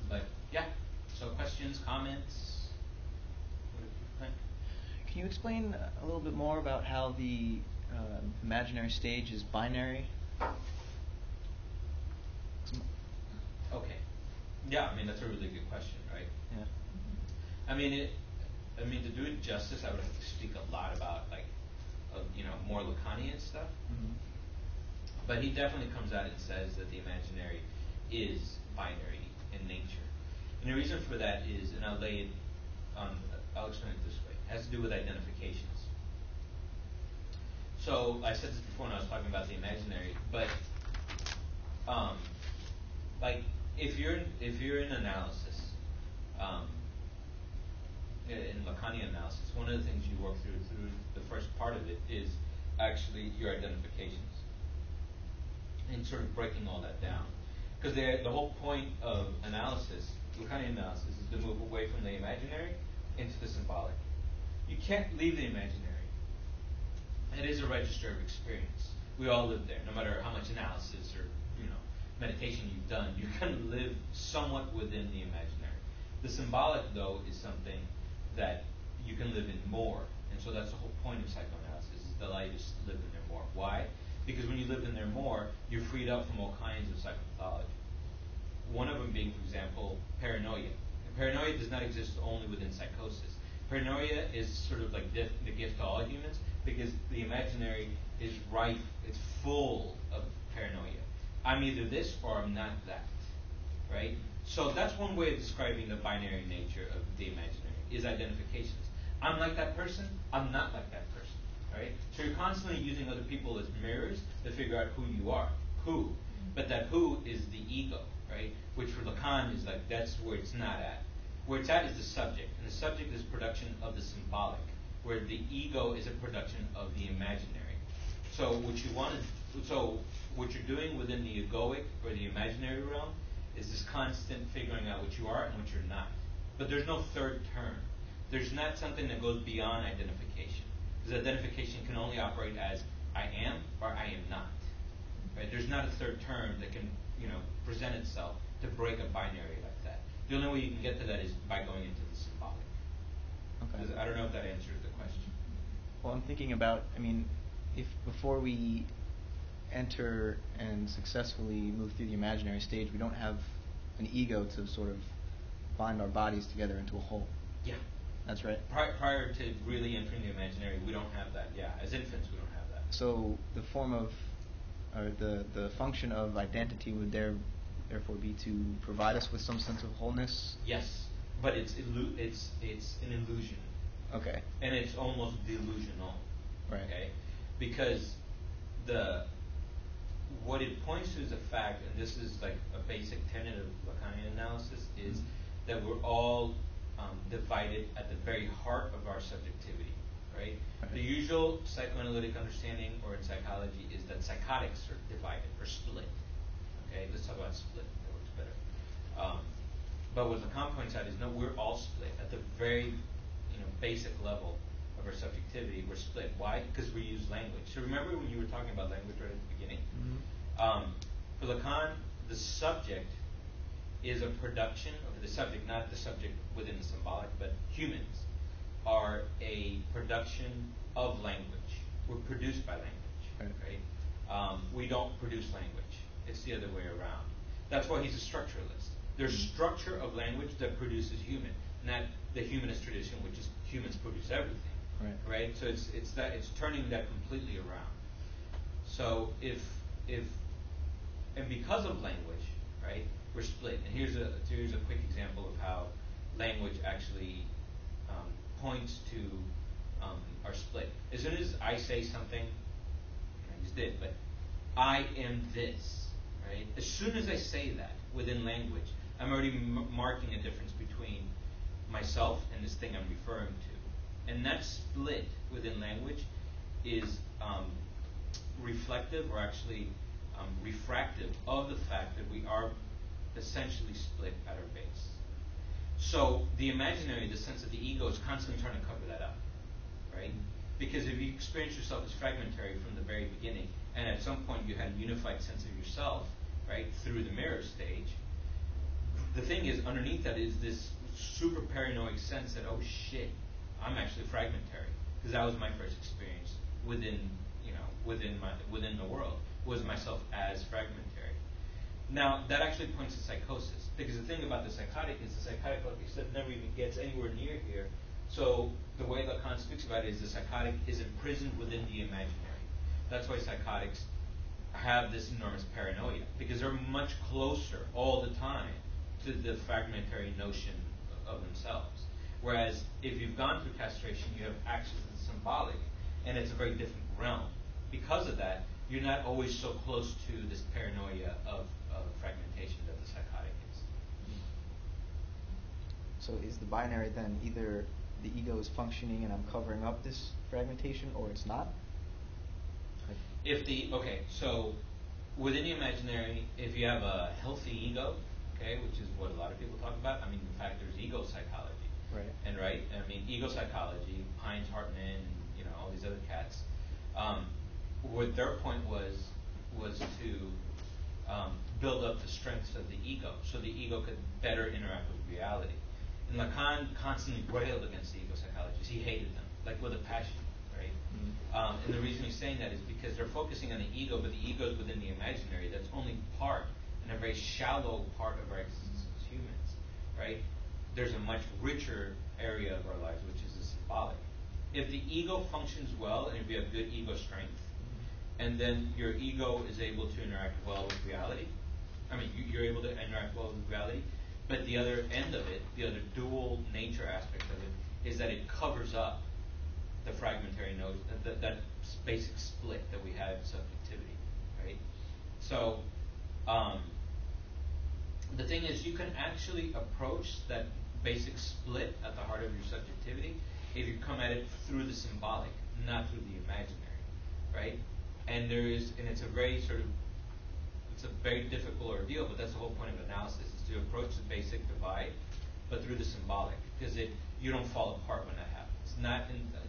But yeah, so questions, comments? What do you think? Can you explain a little bit more about how the imaginary stage is binary? Okay. Yeah, that's a really good question, right? Yeah. To do it justice, I would have to speak a lot about more Lacanian stuff. Mm-hmm. But he definitely comes out and says that the imaginary is binary in nature. And the reason for that is, and I'll explain it this way, it has to do with identifications. So I said this before when I was talking about the imaginary, but if you're in analysis, in Lacanian analysis, one of the things you work through the first part of it is actually your identifications and sort of breaking all that down. Because the whole point of analysis, Lacanian analysis, is to move away from the imaginary into the symbolic. You can't leave the imaginary. It is a register of experience. We all live there, no matter how much analysis or meditation you've done. You can live somewhat within the imaginary. The symbolic, though, is something that you can live in more. And so that's the whole point of psychoanalysis, is to allow you to live in there more. Why? Because when you live in there more, you're freed up from all kinds of psychopathology. One of them being, for example, paranoia. And paranoia does not exist only within psychosis. Paranoia is sort of like the gift to all humans, because the imaginary is rife, it's full of paranoia. I'm either this or I'm not that, right? So that's one way of describing the binary nature of the imaginary, is identifications. I'm like that person, I'm not like that person, right? So you're constantly using other people as mirrors to figure out who you are. Who? But that who is the ego, right? Which for Lacan is that's where it's not at. Where it's at is the subject, and the subject is production of the symbolic, where the ego is a production of the imaginary. So what you're doing within the egoic or the imaginary realm is this constant figuring out what you are and what you're not. But there's no third term. There's not something that goes beyond identification. Because identification can only operate as I am or I am not. Right? There's not a third term that can, present itself to break a binary like that. The only way you can get to that is by going into the symbolic. Okay. I don't know if that answers the question. Well, I'm thinking about, if before we enter and successfully move through the imaginary stage, we don't have an ego to sort of bind our bodies together into a whole. Yeah. That's right. Prior to really entering the imaginary, we don't have that. Yeah, as infants, we don't have that. So the form of, or the function of identity would therefore be to provide us with some sense of wholeness. Yes, but it's an illusion. Okay. And it's almost delusional. Right. Okay, because what it points to is the fact, and this is like a basic tenet of Lacanian analysis, is that we're all divided at the very heart of our subjectivity, right? The usual psychoanalytic understanding, or in psychology, is that psychotics are divided or split. Okay, let's talk about split. That works better. But what Lacan points out is no, we're all split at the very basic level of our subjectivity. We're split. Why? Because we use language. So remember when you were talking about language right at the beginning? For Lacan, the subject is a production of the subject, not the subject within the symbolic, but humans are a production of language. We're produced by language, right? We don't produce language. It's the other way around. That's why he's a structuralist. There's structure of language that produces human, not the humanist tradition, which is humans produce everything, right? So it's turning that completely around. So and because of language, right, we're split. And here's a quick example of how language actually points to our split. As soon as I say something, I just did, but I am this, right? As soon as I say that within language, I'm already marking a difference between myself and this thing I'm referring to. And that split within language is reflective, or actually refractive, of the fact that we are essentially split at our base. So the imaginary, the sense of the ego, is constantly trying to cover that up, right? Because if you experience yourself as fragmentary from the very beginning, and at some point you had a unified sense of yourself, right, through the mirror stage, the thing is, underneath that is this super paranoid sense that, oh shit, I'm actually fragmentary. Because that was my first experience within the world, was myself as fragmentary. Now, that actually points to psychosis, because the thing about the psychotic is the psychotic, like you said, never even gets anywhere near here. So the way Lacan speaks about it is the psychotic is imprisoned within the imaginary. That's why psychotics have this enormous paranoia, because they're much closer all the time to the fragmentary notion of themselves. Whereas if you've gone through castration, you have access to the symbolic, and it's a very different realm. Because of that, you're not always so close to this paranoia of fragmentation that the psychotic is. So is the binary then either the ego is functioning and I'm covering up this fragmentation, or it's not? So within the imaginary, if you have a healthy ego, which is what a lot of people talk about. I mean, in fact, there's ego psychology, right? Ego psychology, Heinz, Hartman, and all these other cats. What their point was to build up the strengths of the ego, so the ego could better interact with reality. And Lacan constantly railed against the ego psychologists. He hated them, like with a passion, right? And the reason he's saying that is because they're focusing on the ego, but the ego is within the imaginary. That's only part, and a very shallow part of our existence as humans, right? There's a much richer area of our lives, which is the symbolic. If the ego functions well, and if you have good ego strength, and then your ego is able to interact well with reality, you're able to interact well with reality, but the other end of it, the other dual nature aspect of it, is that it covers up the fragmentary note, that basic split that we have in subjectivity, right? So, the thing is, you can actually approach that basic split at the heart of your subjectivity if you come at it through the symbolic, not through the imaginary, right? And it's a very difficult ordeal, but that's the whole point of analysis, is to approach the basic divide, but through the symbolic, because you don't fall apart when that happens.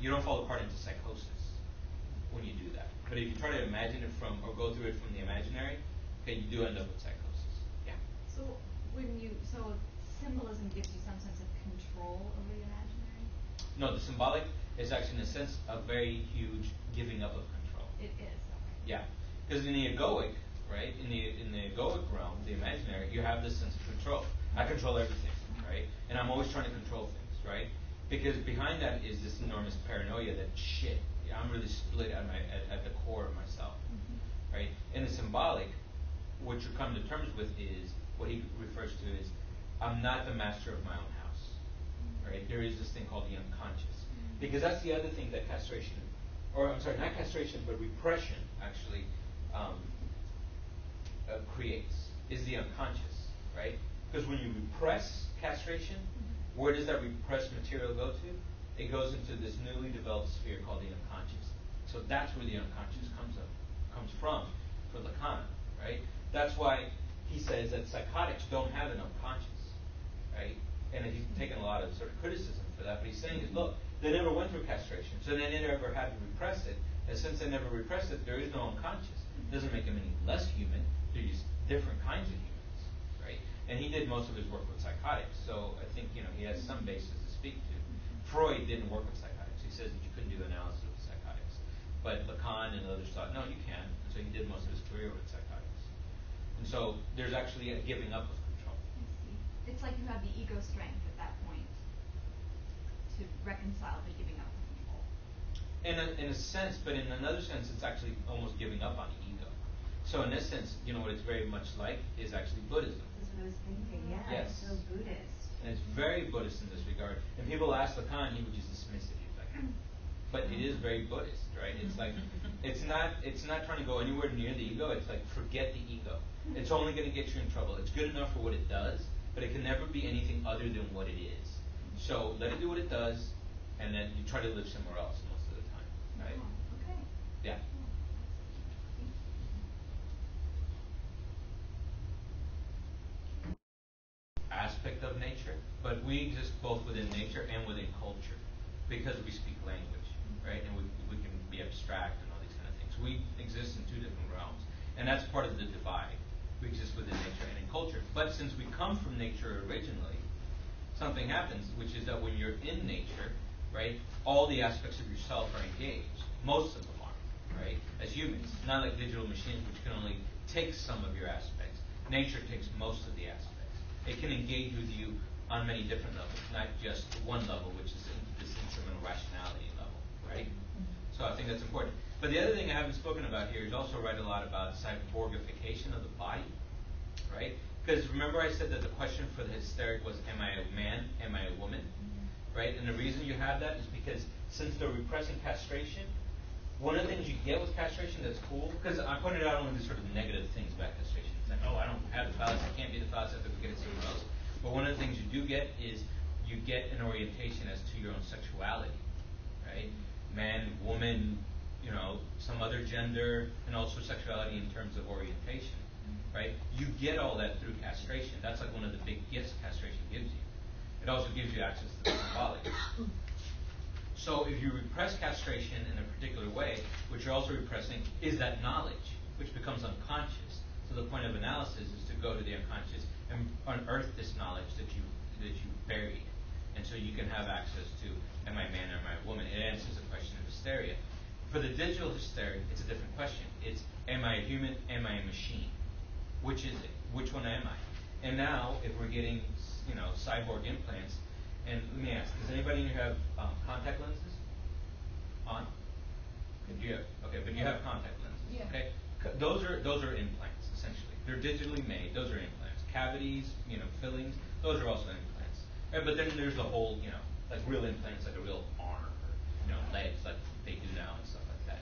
You don't fall apart into psychosis when you do that. But if you try to imagine it or go through it from the imaginary, you do end up with psychosis. Yeah. So symbolism gives you some sense of control over the imaginary? No, the symbolic is actually, in a sense, a very huge giving up of control. It is. Okay. Yeah, because in the egoic, right, in the egoic realm, the imaginary, you have this sense of control. I control everything, right, and I'm always trying to control things, right. Because behind that is this enormous paranoia that shit, I'm really split at the core of myself, right? In the symbolic, what you come to terms with is what he refers to as, I'm not the master of my own house, right? There is this thing called the unconscious, because that's the other thing that castration, or I'm sorry, not castration, but repression actually creates, is the unconscious, right? Because when you repress castration, where does that repressed material go to? It goes into this newly developed sphere called the unconscious. So that's where the unconscious comes from for Lacan, right? That's why he says that psychotics don't have an unconscious, right? And he's taken a lot of sort of criticism for that, but he's saying is, look, they never went through castration, so they never had to repress it, and since they never repressed it, there is no unconscious. It doesn't make them any less human, they're just different kinds of humans, right? And he did most of his work with psychotics, so I think, he has some basis to speak to. Freud didn't work with psychotics. He says that you couldn't do analysis with psychotics. But Lacan and others thought, no, you can. And so he did most of his career with psychotics. And so there's actually a giving up of control. It's like you have the ego strength at that point to reconcile the giving up of control. In a sense, but in another sense, it's actually almost giving up on the ego. So in this sense, what it's very much like is actually Buddhism. That's what I was thinking, yeah. Yes. It's so Buddhist. And it's very Buddhist in this regard. And people ask Lacan, he would just dismiss it. He's like, but it is very Buddhist, right? It's like, it's not trying to go anywhere near the ego. It's like, forget the ego. It's only going to get you in trouble. It's good enough for what it does, but it can never be anything other than what it is. So let it do what it does, and then you try to live somewhere else most of the time, right? Oh, okay. Yeah. Aspect of nature, but we exist both within nature and within culture because we speak language, right? And we can be abstract and all these kind of things. We exist in two different realms, and that's part of the divide. We exist within nature and in culture. But since we come from nature originally, something happens, which is that when you're in nature, right, all the aspects of yourself are engaged. Most of them are, right? As humans, not like digital machines, which can only take some of your aspects. Nature takes most of the aspects. It can engage with you on many different levels, not just one level, which is this instrumental rationality level, right? So I think that's important. But the other thing I haven't spoken about here is also write a lot about cyborgification of the body, right? Because remember I said that the question for the hysteric was, am I a man, am I a woman, right? And the reason you have that is because since they're repressing castration, one of the things you get with castration that's cool, because I pointed out only the sort of negative things about castration. It's like, I don't have the phallus, I can't be the phallus, I have to get it somewhere else. But one of the things you do get is you get an orientation as to your own sexuality, right? Man, woman, some other gender, and also sexuality in terms of orientation, right? You get all that through castration. That's like one of the big gifts castration gives you. It also gives you access to the symbolic. So if you repress castration in a particular way, what you're also repressing is that knowledge, which becomes unconscious. So the point of analysis is to go to the unconscious and unearth this knowledge that you buried. And so you can have access to, am I a man or am I a woman? It answers the question of hysteria. For the digital hysteria, it's a different question. It's, am I a human, am I a machine? Which is it? Which one am I? And now, if we're getting, cyborg implants, and let me ask, does anybody in here have contact lenses on? But you have contact lenses, Yeah. okay? Those are implants, essentially. They're digitally made. Those are implants. Cavities, fillings, those are also implants. Right? But then there's the whole, like real implants, like a real arm or, legs, like they do now and stuff like that.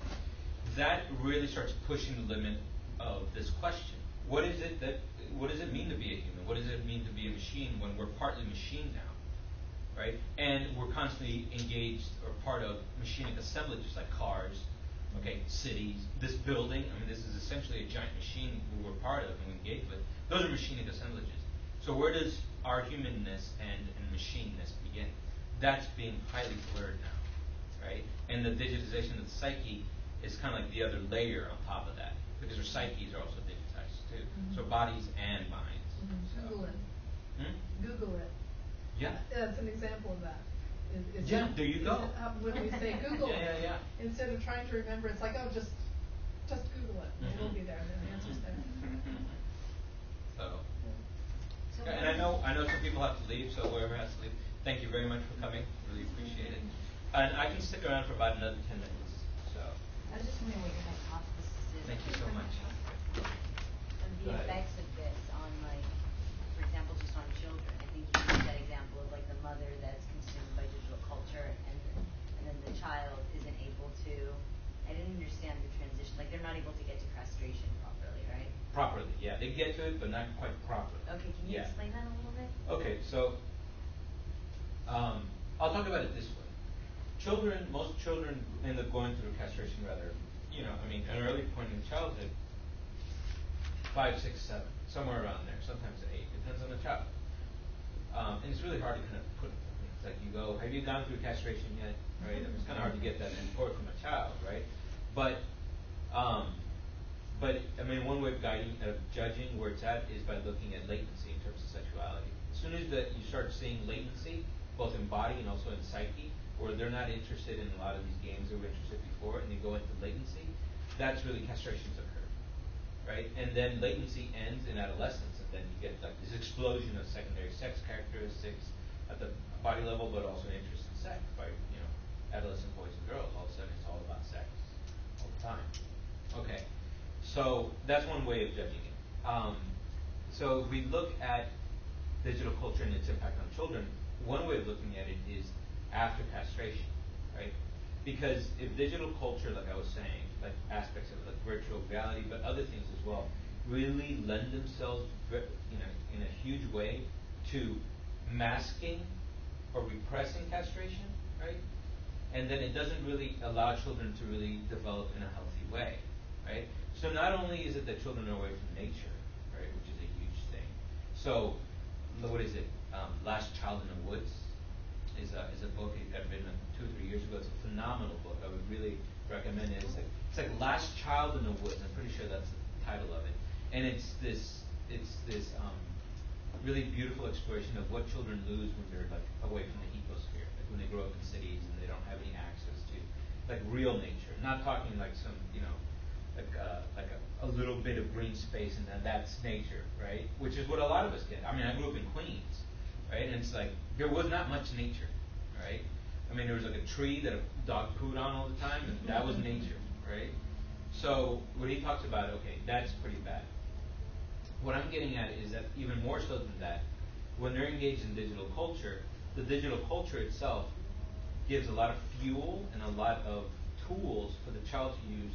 That really starts pushing the limit of this question. What does it mean to be a human? What does it mean to be a machine when we're partly machine now? Right? And we're constantly engaged or part of machinic assemblages like cars, okay, cities, this building. This is essentially a giant machine we're part of and we engage with. Those are machinic assemblages. So where does our humanness and machineness begin? That's being highly blurred now, right? And the digitization of the psyche is kind of like the other layer on top of that, because our psyches are also digitized too. So bodies and minds. So. Google it. Google it. Yeah. That's an example of that. There you go. When we say Google it, yeah. instead of trying to remember, it's like, just Google it. It'll be there. The answer's there. So. And I know some people have to leave, so whoever has to leave, thank you very much for coming. Really appreciate it. And I can stick around for about another 10 minutes. So. I was just wondering what your hypothesis is. Thank you so much. Of the effects of this on, like, for example, just on children. I think you used that example of like the mother that's consumed by digital culture, and then the child isn't able to. I didn't understand the transition. Like they're not able to get to castration properly, right? Properly, yeah. They get to it, but not quite properly. Okay, can you explain that a little bit? Okay, so I'll talk about it this way. Most children end up going through castration rather, I mean, at an early point in childhood, 5, 6, 7, somewhere around there, sometimes 8, depends on the child. And it's really hard to kind of put it. It's like you go, have you gone through castration yet? Right? It's kind of hard to get that report from a child, right? But I mean, one way of judging where it's at is by looking at latency in terms of sexuality. As soon as you start seeing latency, both in body and also in psyche, where they're not interested in a lot of these games they were interested before, and they go into latency, that's really castrations occur, right? And then latency ends in adolescence, and then you get like this explosion of secondary sex characteristics at the body level, but also an interest in sex by adolescent boys and girls. All of a sudden, it's all about sex all the time. Okay, so that's one way of judging it. So if we look at digital culture and its impact on children, one way of looking at it is after castration, right? Because if digital culture, like I was saying, like aspects of like virtual reality, but other things as well, really lend themselves, in a huge way to masking or repressing castration, right? And then it doesn't really allow children to really develop in a healthy way, right? So not only is it that children are away from nature, right, which is a huge thing. So, what is it? Last Child in the Woods is a book I've written 2 or 3 years ago. It's a phenomenal book. I would really recommend it. It's like Last Child in the Woods. I'm pretty sure that's the title of it. And it's this really beautiful exploration of what children lose when they're like away from the ecosphere, like when they grow up in cities and they don't have any access to like real nature. Not talking like some like a little bit of green space and then that's nature, right? Which is what a lot of us get. I mean, I grew up in Queens, right? And it's like there was not much nature, right? I mean, there was like a tree that a dog pooed on all the time, and that was nature, right? So what he talks about, okay, that's pretty bad. What I'm getting at is that even more so than that, when they're engaged in digital culture, the digital culture itself gives a lot of fuel and a lot of tools for the child to use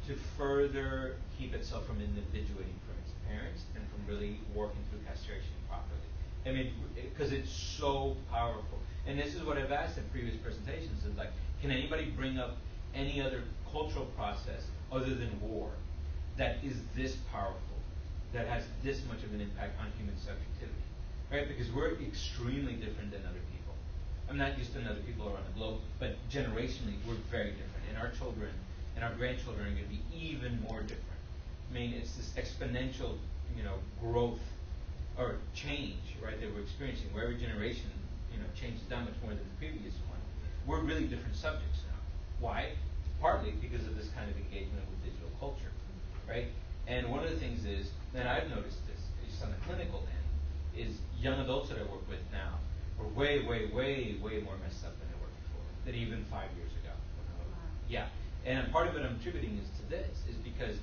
to further keep itself from individuating from its parents and from really working through castration properly. I mean, because it's so powerful. And this is what I've asked in previous presentations, is like, can anybody bring up any other cultural process other than war that is this powerful, that has this much of an impact on human subjectivity, right? Because we're extremely different than other people. I'm not just than other people around the globe, but generationally, we're very different. And our children and our grandchildren are going to be even more different. I mean, it's this exponential, growth or change, right, that we're experiencing, where every generation, changes that much more than the previous one. We're really different subjects now. Why? Partly because of this kind of engagement with digital culture, right? And one of the things is, that I've noticed this, just on the clinical end, is young adults that I work with now are way, way, way, way more messed up than they were before, than even 5 years ago. Yeah. And part of it I'm attributing is to this, is because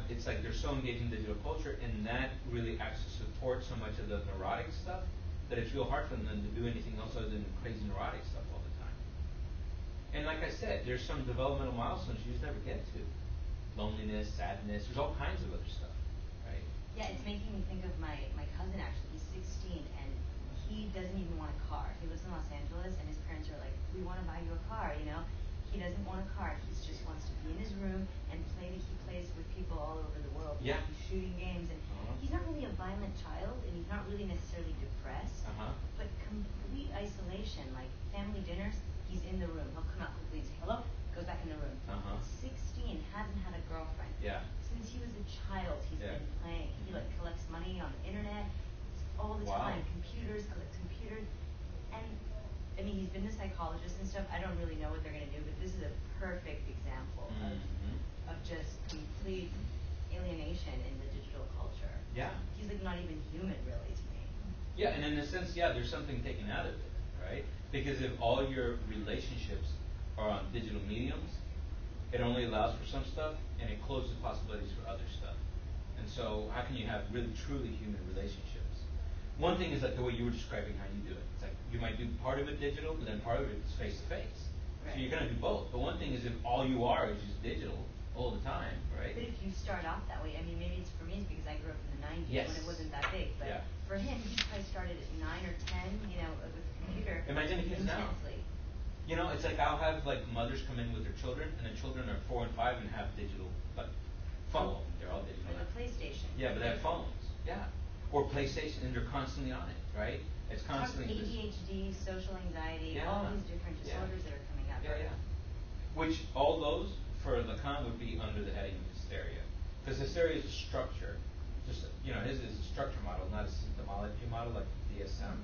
it's like they're so engaged in digital culture, and that really acts to support so much of the neurotic stuff that it's real hard for them to do anything else other than crazy neurotic stuff all the time. And like I said, there's some developmental milestones you just never get to. Loneliness, sadness, there's all kinds of other stuff, right? Yeah, it's making me think of my cousin actually. He's 16 and he doesn't even want a car. He lives in Los Angeles and his parents are like, we want to buy you a car, He doesn't want a car. He just wants to be in his room and he plays with people all over the world. Yeah. He's shooting games and he's not really a violent child and he's not really necessarily depressed. But complete isolation, like family dinners, he's in the room. He'll come out quickly and say hello, goes back in the room. 16, hasn't had a girlfriend. Yeah. Since he was a child, he's been playing. He collects money on the internet all the time. Collects computers. And I mean, he's been to psychologists and stuff. I don't really know what they're going to do, but this is a perfect example of just complete alienation in the digital culture. Yeah. He's like not even human, really, to me. Yeah, and in a sense, there's something taken out of it, right? Because if all your relationships are on digital mediums, it only allows for some stuff and it closes possibilities for other stuff. And so how can you have really truly human relationships? One thing is like the way you were describing how you do it. It's like you might do part of it digital, but then part of it is face to face. So you're gonna do both. But one thing is if all you are is just digital all the time, right? But if you start off that way, I mean, maybe it's for me, it's because I grew up in the 90s when it wasn't that big. But for him, he probably started at 9 or 10, you know, with the computer. Imagine the kids intensely. now. You know, it's like I'll have like mothers come in with their children, and the children are 4 and 5 and have digital, like phone. They're all digital. Or the PlayStation. Yeah, but they have phones. Yeah. Or PlayStation, and they're constantly on it, right? It's constantly. ADHD, social anxiety, all these different disorders that are coming up. Yeah. Which all those for Lacan would be under the heading of hysteria, because hysteria is a structure. Just his is a structure model, not a symptomology model like DSM.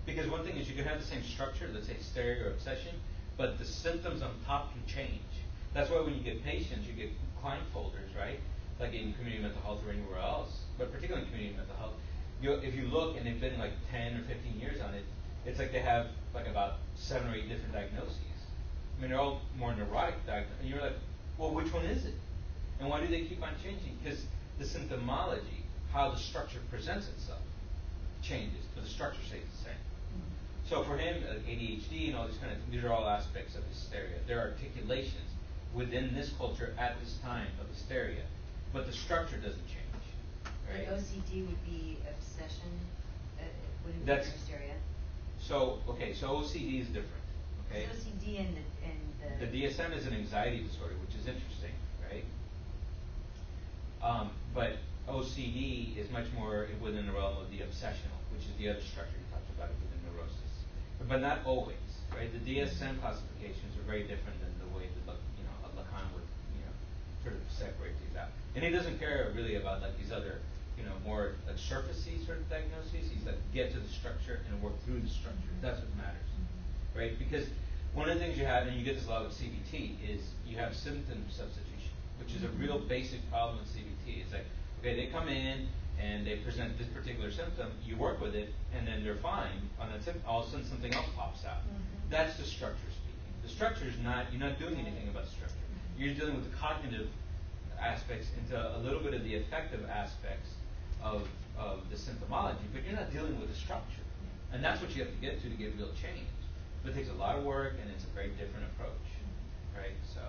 Because one thing is you can have the same structure, let's say hysteria or obsession, but the symptoms on top can change. That's why when you get patients, you get client folders, right? Like in community mental health or anywhere else, but particularly in community mental health. If you look and they've been like 10 or 15 years on it, it's like they have like about 7 or 8 different diagnoses. I mean, they're all more neurotic diagnoses. And you're like, well, which one is it? And why do they keep on changing? Because the symptomology, how the structure presents itself, changes, but the structure stays the same. So for him, ADHD and all these kind of things, these are all aspects of hysteria. There are articulations within this culture at this time of hysteria, but the structure doesn't change. Right? The OCD would be obsession, wouldn't be That's hysteria. So OCD is different. Okay. Is OCD and the DSM is an anxiety disorder, which is interesting, right? But OCD is much more within the realm of the obsessional, which is the other structure you talked about within neurosis, but not always, right? The DSM classifications are very different than the way that Lacan would sort of separate these out. And he doesn't care really about like these other more like surfacey sort of diagnoses. He's like get to the structure and work through the structure. That's what matters, right? Because one of the things you have, and you get this a lot with CBT, is you have symptom substitution, which is a real basic problem with CBT. It's like, okay, they come in and they present this particular symptom, you work with it, and then they're fine on that symptom. All of a sudden, something else pops out. That's the structure speaking. The structure is not, you're not doing anything about the structure. You're dealing with the cognitive aspects into a little bit of the affective aspects of the symptomology, but you're not dealing with the structure. And that's what you have to get real change. But it takes a lot of work, and it's a very different approach, right? So.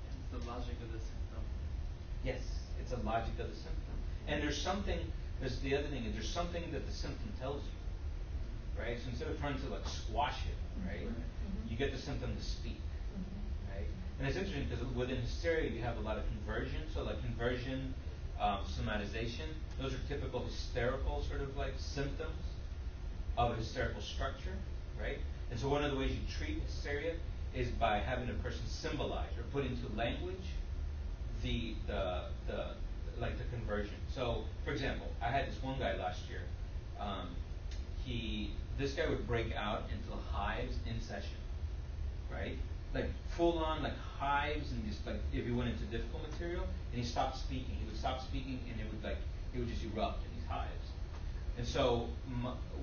It's the logic of the symptom. Yes, it's a logic of the symptom. And there's the other thing is there's something that the symptom tells you, right? So instead of trying to like squash it, right, you get the symptom to speak, right? And it's interesting because within hysteria you have a lot of conversion. So like conversion, somatization, those are typical hysterical sort of like symptoms of a hysterical structure, right? And so one of the ways you treat hysteria is by having a person symbolize or put into language the conversion. So, for example, I had this one guy last year. This guy would break out into hives in session, right? Like full on like hives, and just like if he went into difficult material and he stopped speaking, he would stop speaking and it would just erupt in these hives. And so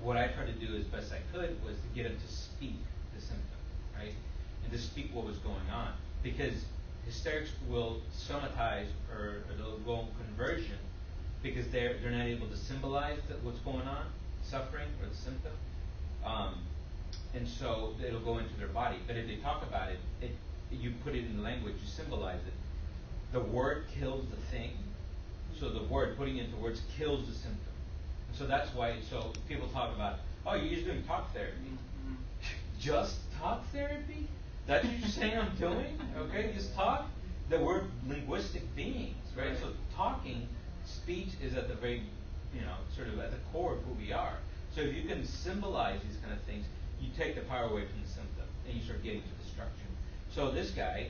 what I tried to do as best I could was to get him to speak the symptom, right? And to speak what was going on. Because hysterics will somatize or they'll go conversion because they're not able to symbolize what's going on, suffering or the symptom. And so it'll go into their body. But if they talk about it, you put it in language, you symbolize it. The word kills the thing. So the word, putting it into words, kills the symptom. So that's why, so people talk about, oh, you're just doing talk therapy. Just talk therapy? That's what you're saying I'm doing? Okay, just talk? That we're linguistic beings, right? So talking, speech is at the very, sort of at the core of who we are. So if you can symbolize these kind of things, you take the power away from the symptom and you start getting to the structure. So this guy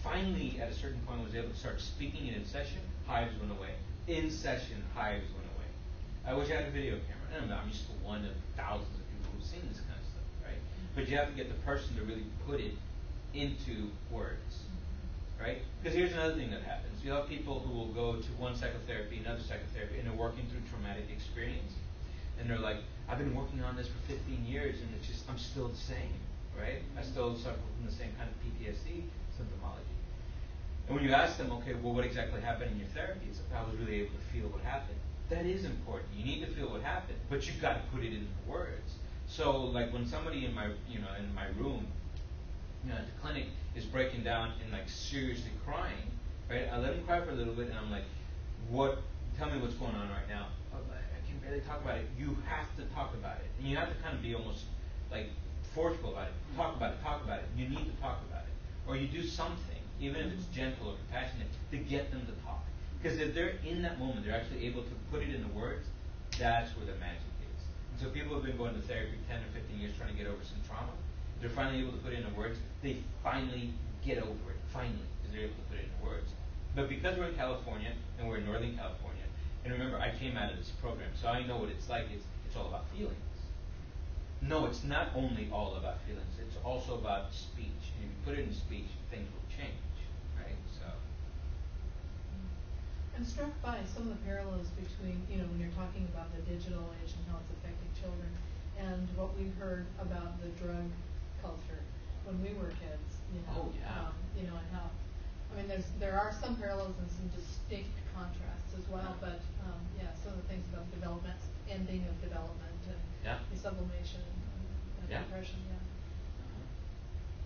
finally at a certain point was able to start speaking it in session, hives went away. In session, hives went away. I wish I had a video camera. And I'm just one of thousands of people who've seen this kind of stuff, right? But you have to get the person to really put it into words, right? Because here's another thing that happens. You have people who will go to one psychotherapy, another psychotherapy, and they're working through traumatic experience. and they're like, I've been working on this for 15 years, and it's just I'm still the same, right? I still suffer from the same kind of PTSD symptomology. And when you ask them, okay, well, what exactly happened in your therapy? It's like, I was really able to feel what happened. That is important. You need to feel what happened, but you've got to put it into words. So, like when somebody in my room, at the clinic, is breaking down and like seriously crying, right? I let them cry for a little bit, and I'm like, what? Tell me what's going on right now. Oh, I can barely talk about it. You have to talk about it, and you have to kind of be almost like forceful about it. Talk about it. Talk about it. You need to talk about it, or you do something, even if it's gentle or compassionate, to get them to talk. Because if they're in that moment, they're actually able to put it into words. That's where the magic is. And so people have been going to therapy 10 or 15 years trying to get over some trauma. They're finally able to put it into words. They finally get over it. Finally, because they're able to put it into words. But because we're in California and we're in Northern California, and remember, I came out of this program, so I know what it's like. It's all about feelings. No, it's not only all about feelings. It's also about speech. And if you put it in speech, things will change, right? So. I'm struck by some of the parallels between, when you're talking about the digital age and how it's affecting children, and what we heard about the drug culture when we were kids. Oh, yeah. And how, there are some parallels and some distinct contrasts as well, but some of the things about development, ending of development, and the sublimation and depression.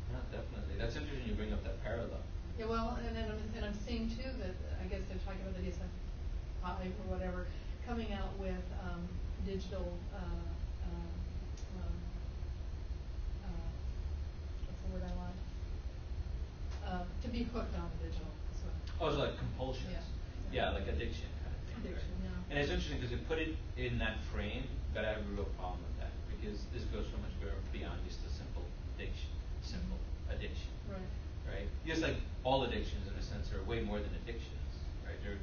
Yeah, definitely. That's interesting you bring up that parallel. Yeah, well, and I'm seeing too that I guess they're talking about the DSM-5 or whatever coming out with digital. What's the word I want? To be hooked on digital. Oh, so like compulsions. Yeah, like addiction kind of thing. Addiction, right? yeah. And it's interesting because they put it in that frame, but I have a real problem with that because this goes so much beyond just a simple addiction. Addiction. Right? Just like all addictions in a sense are way more than addictions, right? You're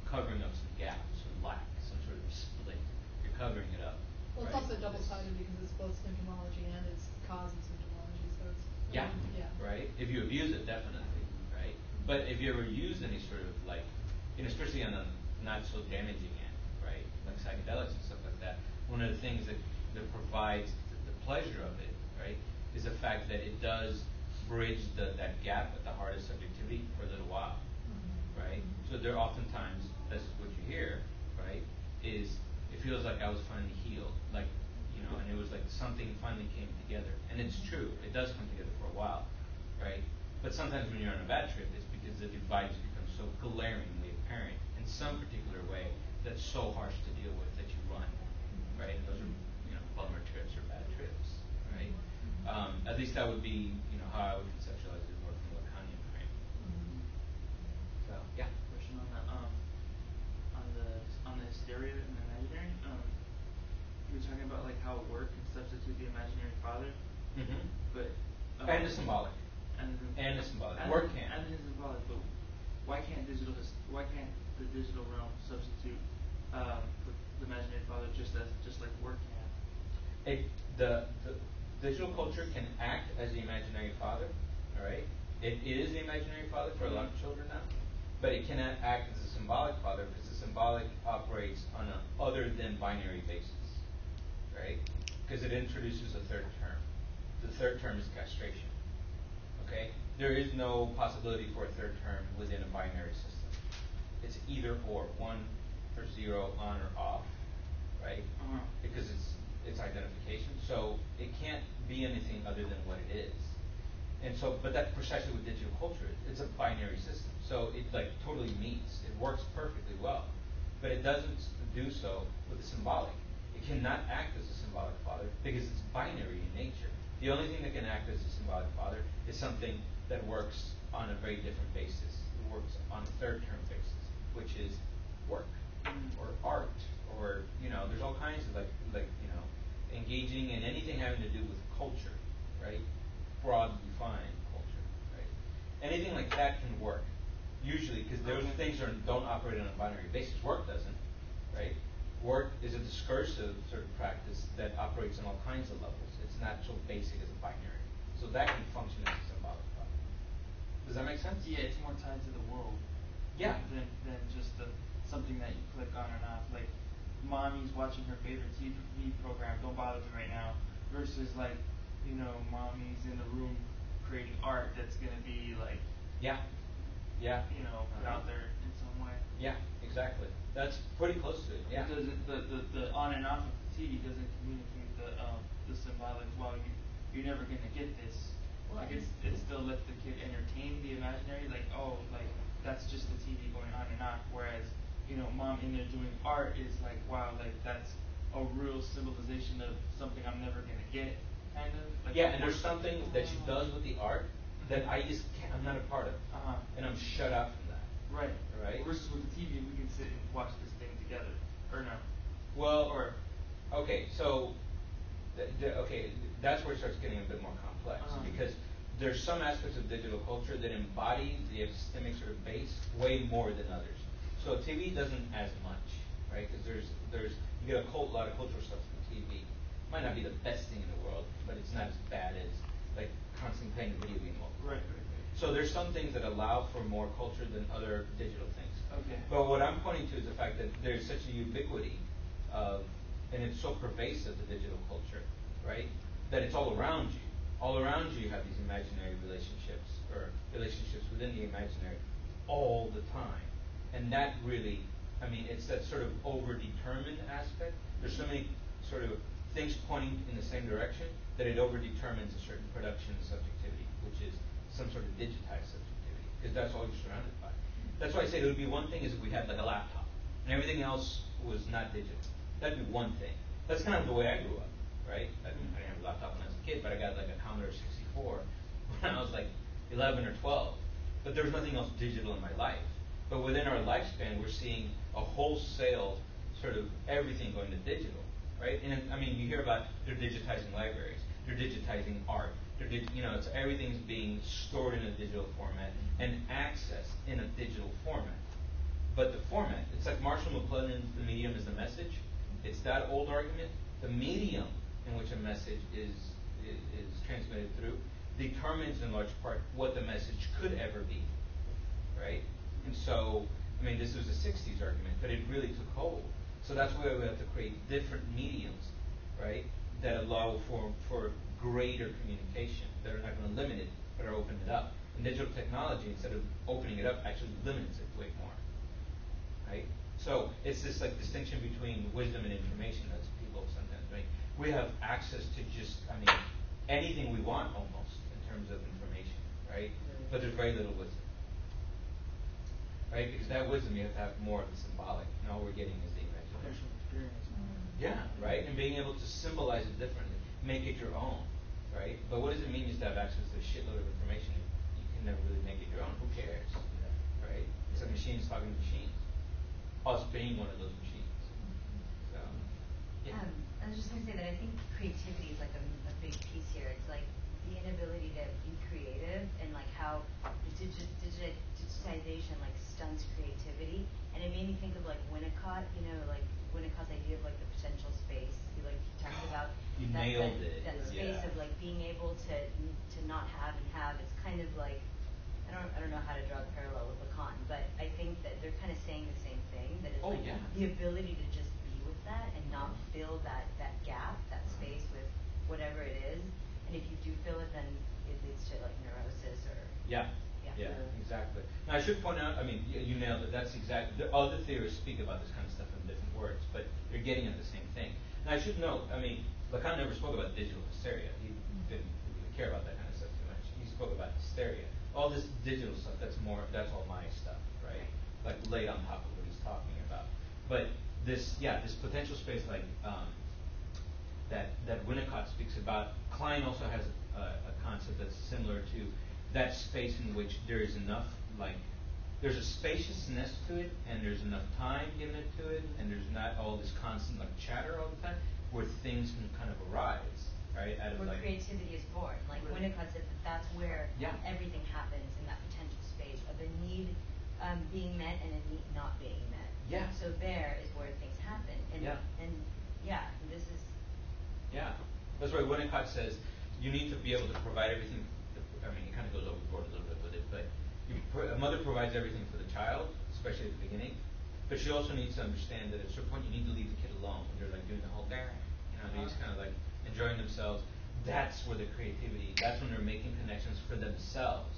covering up some gaps, some lack, some sort of split. You're covering it up. Well, it's also double-sided because it's both symptomology and it's cause of symptomology, so it's right. If you abuse it, definitely, right? But if you ever use any sort of like, especially on a not so damaging end, right, like psychedelics and stuff like that, one of the things that provides the pleasure of it, right, is the fact that it does bridge that gap at the heart of subjectivity for a little while, right? So there are oftentimes, this is what you hear, right, is it feels like I was finally healed, like, and it was like something finally came together. And it's true, it does come together for a while, right? But sometimes when you're on a bad trip, it's because the divides become so glaringly apparent in some particular way that's so harsh to deal with that you run, right? And those are, bummer trips or bad trips, right? At least that would be, how I would conceptualize it more from a Lacanian frame. So, yeah. Question on that. On the hysteria and the imaginary. You were talking about like how work can substitute the imaginary father. But And the symbolic. And the symbolic. Work can. And the symbolic, but why can't the digital realm substitute the imaginary father just like work can? The digital culture can act as the imaginary father, all right? It is the imaginary father for a lot of children now, but it cannot act as a symbolic father because the symbolic operates on an other than binary basis, right? Because it introduces a third term. The third term is castration, okay? There is no possibility for a third term within a binary system. It's either or, 1 or 0, on or off, right? Because it's identification. So it can't be anything other than what it is. And so, but that's precisely what digital culture is. It's a binary system. So it like totally meets. It works perfectly well. But it doesn't do so with the symbolic. It cannot act as a symbolic father because it's binary in nature. The only thing that can act as a symbolic father is something that works on a very different basis. It works on a third term basis, which is work or art or, there's all kinds of like engaging in anything having to do with culture, right? Broadly defined culture, right? Anything like that can work, usually, because those things don't operate on a binary basis. Work doesn't, right? Work is a discursive sort of practice that operates on all kinds of levels. It's not so basic as a binary. So that can function as a symbolic thought. Does that make sense? Yeah, it's more tied to the world. Yeah. Than just something that you click on or not. Like mommy's watching her favorite TV program, don't bother me right now, versus like, mommy's in the room creating art that's gonna be like, yeah, put out there in some way. Yeah, exactly. That's pretty close to it. Yeah. Because the on and off of the TV doesn't communicate the symbolic. Well, you're never gonna get this. Well, like it still lets the kid entertain the imaginary. Like, oh, like that's just the TV going on and off. Whereas mom in there doing art is like, wow, like that's a real symbolization of something I'm never gonna get, kind of. Like, yeah, and there's something that she does with the art that I just can't. I'm not a part of, and I'm shut out from that. Right. Right. Versus with the TV, we can sit and watch this thing together, or no? Well, okay, so that's where it starts getting a bit more complex because there's some aspects of digital culture that embody the epistemic sort of base way more than others. So TV doesn't as much, right? Because there's you get a lot of cultural stuff from TV. Might not be the best thing in the world, but it's not as bad as like constantly playing the video game all the time. Right. So there's some things that allow for more culture than other digital things. Okay. But what I'm pointing to is the fact that there's such a ubiquity of, and it's so pervasive, the digital culture, right? That it's all around you. All around you have these imaginary relationships, or relationships within the imaginary, all the time. And that really, it's that sort of overdetermined aspect. There's so many sort of things pointing in the same direction that it overdetermines a certain production subjectivity, which is some sort of digitized subjectivity, because that's all you're surrounded by. That's why I say it would be one thing is if we had like a laptop and everything else was not digital. That'd be one thing. That's kind of the way I grew up, right? I didn't have a laptop when I was a kid, but I got like a Commodore 64 when I was like 11 or 12. But there was nothing else digital in my life. But within our lifespan, we're seeing a wholesale sort of everything going to digital, right? And you hear about they're digitizing libraries, they're digitizing art. It's everything's being stored in a digital format and accessed in a digital format. But the format, it's like Marshall McLuhan's "the medium is the message." It's that old argument. The medium in which a message is transmitted through determines in large part what the message could ever be, right? And so, this was a 60s argument, but it really took hold. So that's why we have to create different mediums, right, that allow for greater communication, that are not going to limit it, but are open it up. And digital technology, instead of opening it up, actually limits it way more, right? So it's this like distinction between wisdom and information that people sometimes make. We have access to just, anything we want almost in terms of information, right? But there's very little wisdom, right? Because that wisdom, you have to have more of the symbolic, and all we're getting is the imagination. Yeah, right? And being able to symbolize it differently, make it your own, right? But what does it mean just to have access to a shitload of information? You can never really make it your own. Who cares, right? It's like machines talking to machines. Us being one of those machines. So, yeah. I was just going to say that I think creativity is like a big piece here. It's like the inability to be creative and like how the digitization like stunts creativity. And it made me think of like Winnicott, like Winnicott's idea of like the potential space. He talks about that space of like being able to not have and have. It's kind of like I don't know how to draw the parallel with Lacan, but I think that they're kind of saying the same thing, that it's the ability to just be with that and not fill that gap, that space with whatever it is. And if you do fill it, then it leads to like neurosis or Yeah, exactly. Now I should point out, you nailed it. That's exactly. The other theorists speak about this kind of stuff in different words, but they're getting at the same thing. And I should note, Lacan never spoke about digital hysteria. He didn't really care about that kind of stuff too much. He spoke about hysteria. All this digital stuff, that's all my stuff, right? Like laid on top of what he's talking about. But this potential space like that Winnicott speaks about. Klein also has a concept that's similar to that space in which there is enough, there's a spaciousness to it, and there's enough time given it to it, and there's not all this constant chatter all the time, where things can kind of arise, right? Out of where creativity is born. Like Winnicott said that's where everything happens in that potential space of a need being met and a need not being met. Yeah. So there is where things happen. And this is. Yeah. That's why Winnicott says you need to be able to provide everything. He kind of goes overboard a little bit with it, but a mother provides everything for the child, especially at the beginning, But she also needs to understand that at a certain point you need to leave the kid alone when they're like doing the whole there. They're just kind of like enjoying themselves. That's where the creativity, that's when they're making connections for themselves.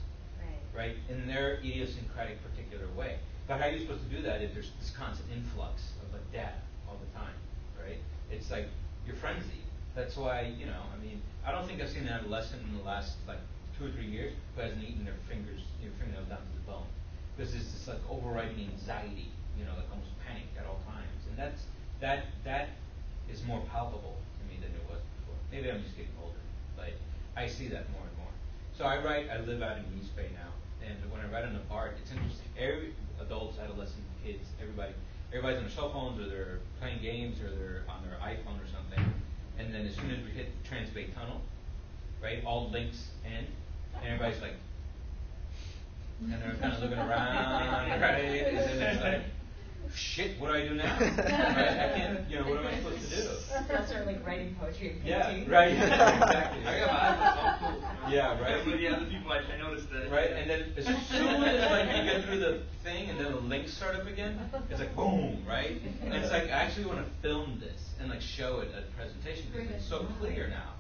Right? In their idiosyncratic particular way. But how are you supposed to do that if there's this constant influx of like data all the time, right? It's like you're frenzied. That's why, I don't think I've seen an adolescent in the last like 2 or 3 years who hasn't eaten their fingernails down to the bone. Because there's this like overriding anxiety, like almost panic at all times. And that is more palpable to me than it was before. Maybe I'm just getting older, but I see that more and more. So I live out in East Bay now, and when I write on the BART, it's interesting. Every adults, adolescents, kids, everybody's on their cell phones, or they're playing games, or they're on their iPhone or something. And then as soon as we hit the Trans-Bay Tunnel, right, all links end, and everybody's like, and they're kind of looking around, right? And then it's like, shit, what do I do now? Right? I can't, what am I supposed to do? They'll start like writing poetry and Yeah, painting. right. Exactly. I got my iPhone. Oh, cool. Yeah, right. Some of the other people I noticed that. Right, and then as soon as like you get through the thing, and then the links start up again, it's like boom, right? And it's like I actually want to film this and like show it at a presentation because it's so clear now.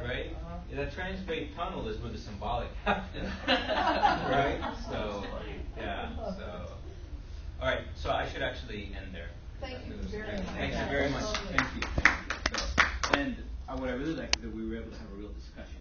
Right? That Trans-Bay Tunnel is where the symbolic happens. Right? So, yeah. So, all right. So I should actually end there. Thank you very much. Thank you very much. Thank you. And what I really like is that we were able to have a real discussion.